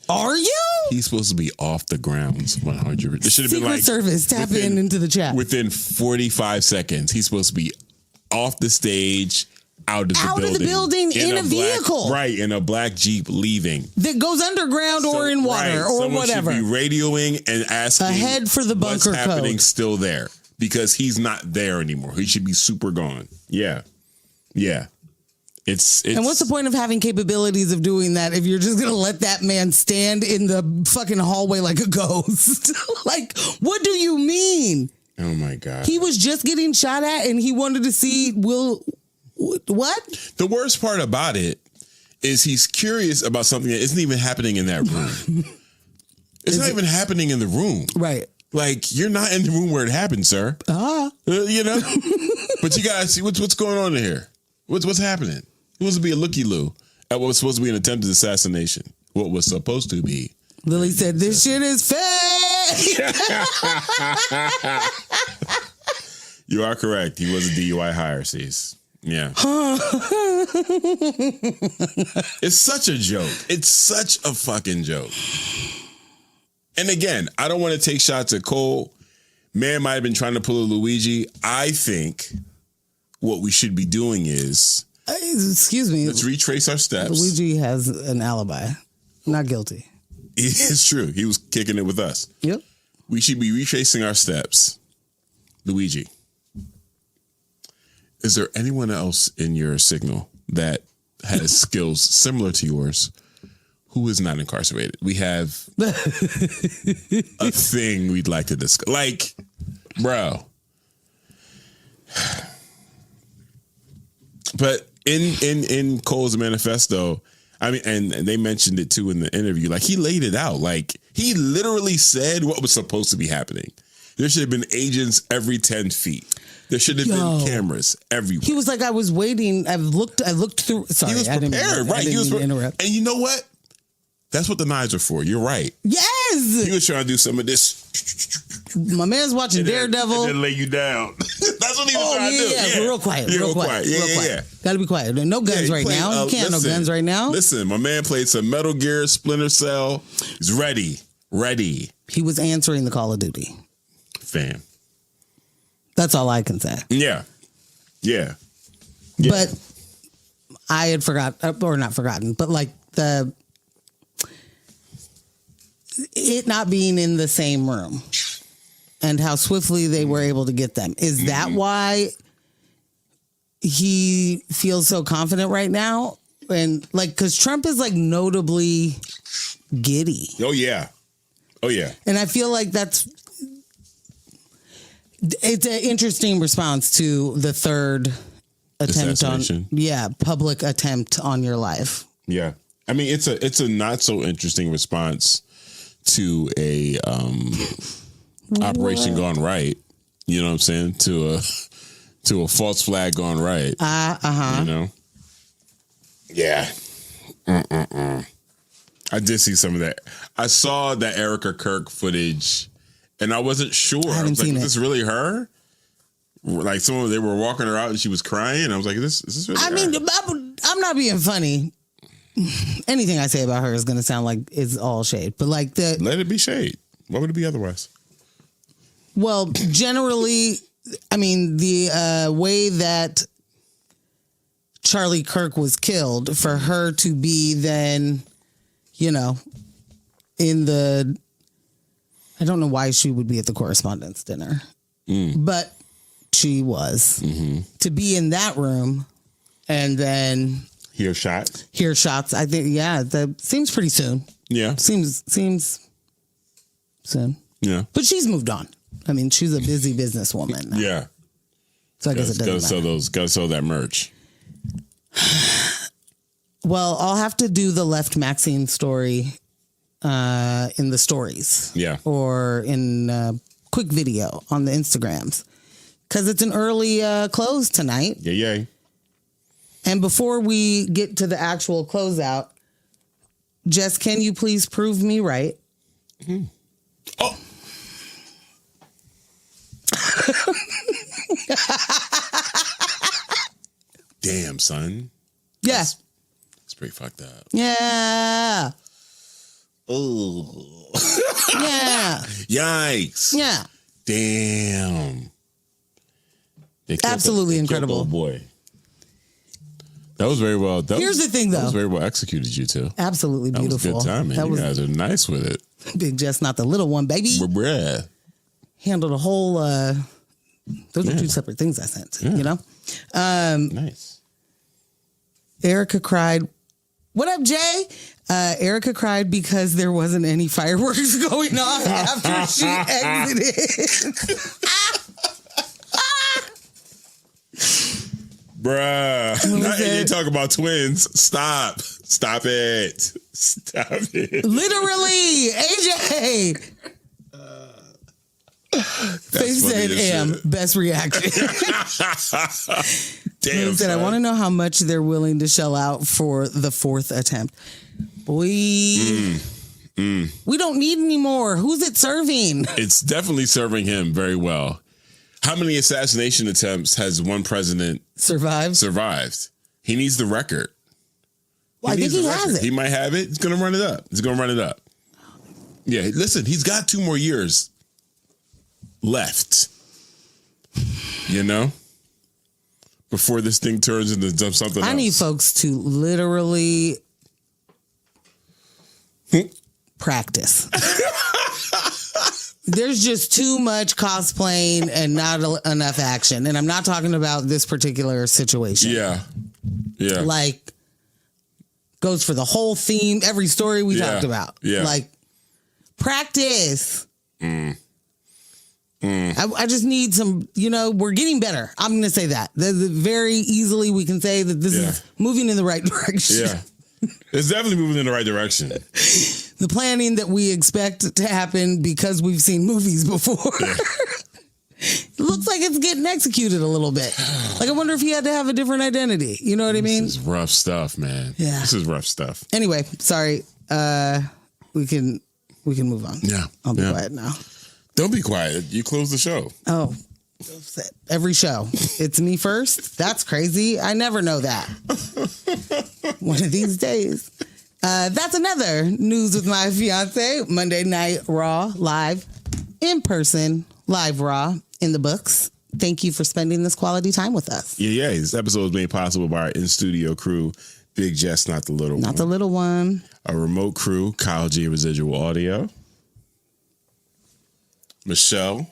Are you? He's supposed to be off the grounds 100. It should have been like Secret Service. Tap into the chat. Within 45 seconds, he's supposed to be off the stage, out of the building in a vehicle. Right, in a black Jeep leaving. That goes underground or in water or someone whatever. Should be radioing and asking ahead for the bunker what's happening still there, because he's not there anymore. He should be super gone. Yeah. Yeah. It's and what's the point of having capabilities of doing that if you're just going to let that man stand in the fucking hallway like a ghost? Like, what do you mean? Oh, my God. He was just getting shot at and he wanted to see what? The worst part about it is he's curious about something that isn't even happening in that room. It's not even happening in the room. Right. Like, you're not in the room where it happened, sir. You know? But you got to see what's going on in here. What's happening? It was to be a looky-loo at what was supposed to be an attempted assassination. What was supposed to be. Lily said, this shit is fake. You are correct. He was a DUI hire, Cease. Yeah. It's such a joke. It's such a fucking joke. And again, I don't want to take shots at Cole. Man might have been trying to pull a Luigi. I think what we should be doing is... Excuse me. Let's retrace our steps. Luigi has an alibi. Not guilty. It's true. He was kicking it with us. Yep. We should be retracing our steps. Luigi, is there anyone else in your signal that has skills similar to yours who is not incarcerated? We have a thing we'd like to discuss. Like, bro. But in Cole's manifesto, I mean, and they mentioned it too in the interview, like he laid it out. Like he literally said what was supposed to be happening. There should have been agents every 10 feet. There should have been cameras everywhere. He was like, I was waiting. I looked through. Sorry, he was prepared, right? He was interrupt. And you know what? That's what the knives are for. You're right. Yes. He was trying to do some of this. My man's watching Daredevil. And then lay you down. That's what he was trying to do. Yeah, real quiet. Real quiet. Yeah. Gotta be quiet. No guns right now. You can't have no guns right now. Listen, my man played some Metal Gear, Splinter Cell. He's ready. He was answering the Call of Duty. Fam. That's all I can say. Yeah. But I had not forgotten, but like it not being in the same room and how swiftly they were able to get them. Is that why he feels so confident right now? And like, cause Trump is like notably giddy. Oh yeah. And I feel like it's an interesting response to the third attempt public attempt on your life. Yeah. I mean, it's a not so interesting response to a operation gone right. You know what I'm saying? To a false flag gone right. You know? Yeah. I did see some of that. I saw that Erica Kirk footage and I wasn't sure. I was like, is this really her? Like they were walking her out and she was crying. I was like, is this really her? Mean, I'm not being funny. Anything I say about her is going to sound like it's all shade, but like let it be shade. What would it be otherwise? Well, generally, I mean, the way that Charlie Kirk was killed, for her to be then, in the, I don't know why she would be at the correspondence dinner, but she was to be in that room and then hear shots. I think, that seems pretty soon. Yeah. Seems soon. Yeah. But she's moved on. I mean, she's a busy businesswoman now. Yeah. So I guess it doesn't matter. Gotta sell that merch. Well, I'll have to do the Left Maxine story in the stories. Yeah. Or in a quick video on the Instagrams. Because it's an early close tonight. Yeah. And before we get to the actual closeout, Jess, can you please prove me right? Mm-hmm. Oh. Damn, son. Yeah. It's pretty fucked up. Yeah. Oh. Yeah. Yikes. Yeah. Damn. Absolutely incredible. Oh boy. That was very well. Here's the thing, though. That was very well executed, you two. Absolutely beautiful. That was a good time, man. You guys are nice with it. Big Jess, not the little one, baby. Bruh. Handled a whole. Those are two separate things I sent. Nice. Erica cried. What up, Jay? Erica cried because there wasn't any fireworks going off after she exited. Bruh. You talk about twins. Stop it. Literally, AJ. They said, best reaction. Damn. Said, I want to know how much they're willing to shell out for the fourth attempt. Boy, we don't need any more. Who's it serving? It's definitely serving him very well. How many assassination attempts has one president survived? He needs the record. Well, I think he has it. He might have it. He's going to run it up. Yeah, listen, he's got 2 more years left. You know? Before this thing turns into something else. I need folks to literally practice. There's just too much cosplaying and not enough action. And I'm not talking about this particular situation. Yeah. Like, goes for the whole theme, every story we talked about. Yeah. Like, practice. I just need some, we're getting better. I'm going to say that. Very easily we can say that this is moving in the right direction. Yeah. It's definitely moving in the right direction. The planning that we expect to happen because we've seen movies before. Yeah. It looks like it's getting executed a little bit. Like, I wonder if he had to have a different identity. You know what I mean? This is rough stuff, man. Yeah. This is rough stuff. Anyway, sorry. We can move on. Yeah. I'll be quiet now. Don't be quiet. You close the show. Oh, every show. It's me first? That's crazy. I never know that. One of these days. That's another News with My Fiance. Monday Night Raw, live, in person, live Raw, in the books. Thank you for spending this quality time with us. Yeah. This episode was made possible by our in-studio crew, Big Jess, not the little one. Not the little one. Our remote crew, Kyle G, Residual Audio. Michelle.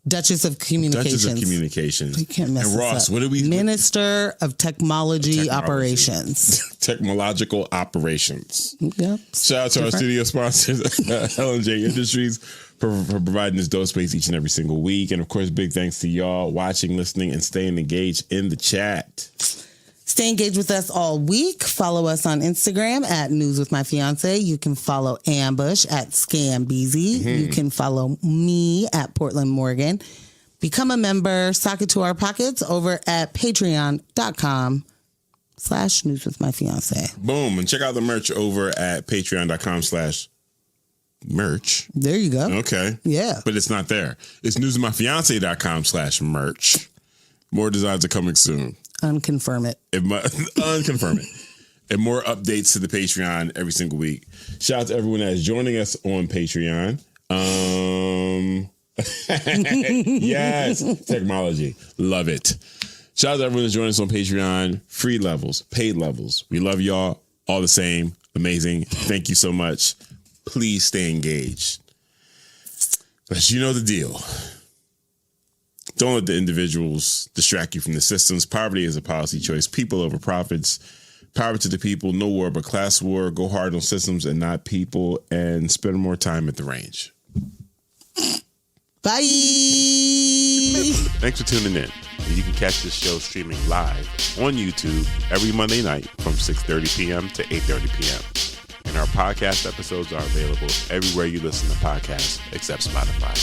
Duchess of Communications. You can't mess and this Ross, up. what do we... Minister of Technology Operations. Technological Operations. Yep. Shout out to our studio sponsors, L&J Industries, for providing this dope space each and every single week. And of course, big thanks to y'all watching, listening, and staying engaged in the chat. Stay engaged with us all week. Follow us on Instagram at News with My Fiance. You can follow Ambush at ScamBeezy. You can follow me at Portland Morgan. Become a member. Sock it to our pockets over at patreon.com/News with My Fiance. Boom. And check out the merch over at patreon.com/merch. There you go. Okay. Yeah. But it's not there. It's newswithmyfiance.com/merch. More designs are coming soon. Unconfirm it. Unconfirm it. And more updates to the Patreon every single week. Shout out to everyone that is joining us on Patreon. Yes, technology. Love it. Shout out to everyone that's joining us on Patreon. Free levels, paid levels. We love y'all all the same. Amazing. Thank you so much. Please stay engaged. But you know the deal. Don't let the individuals distract you from the systems. Poverty is a policy choice. People over profits. Power to the people. No war but class war. Go hard on systems and not people. And spend more time at the range. Bye. Thanks for tuning in. And you can catch this show streaming live on YouTube every Monday night from 6:30 p.m. to 8:30 p.m. And our podcast episodes are available everywhere you listen to podcasts except Spotify.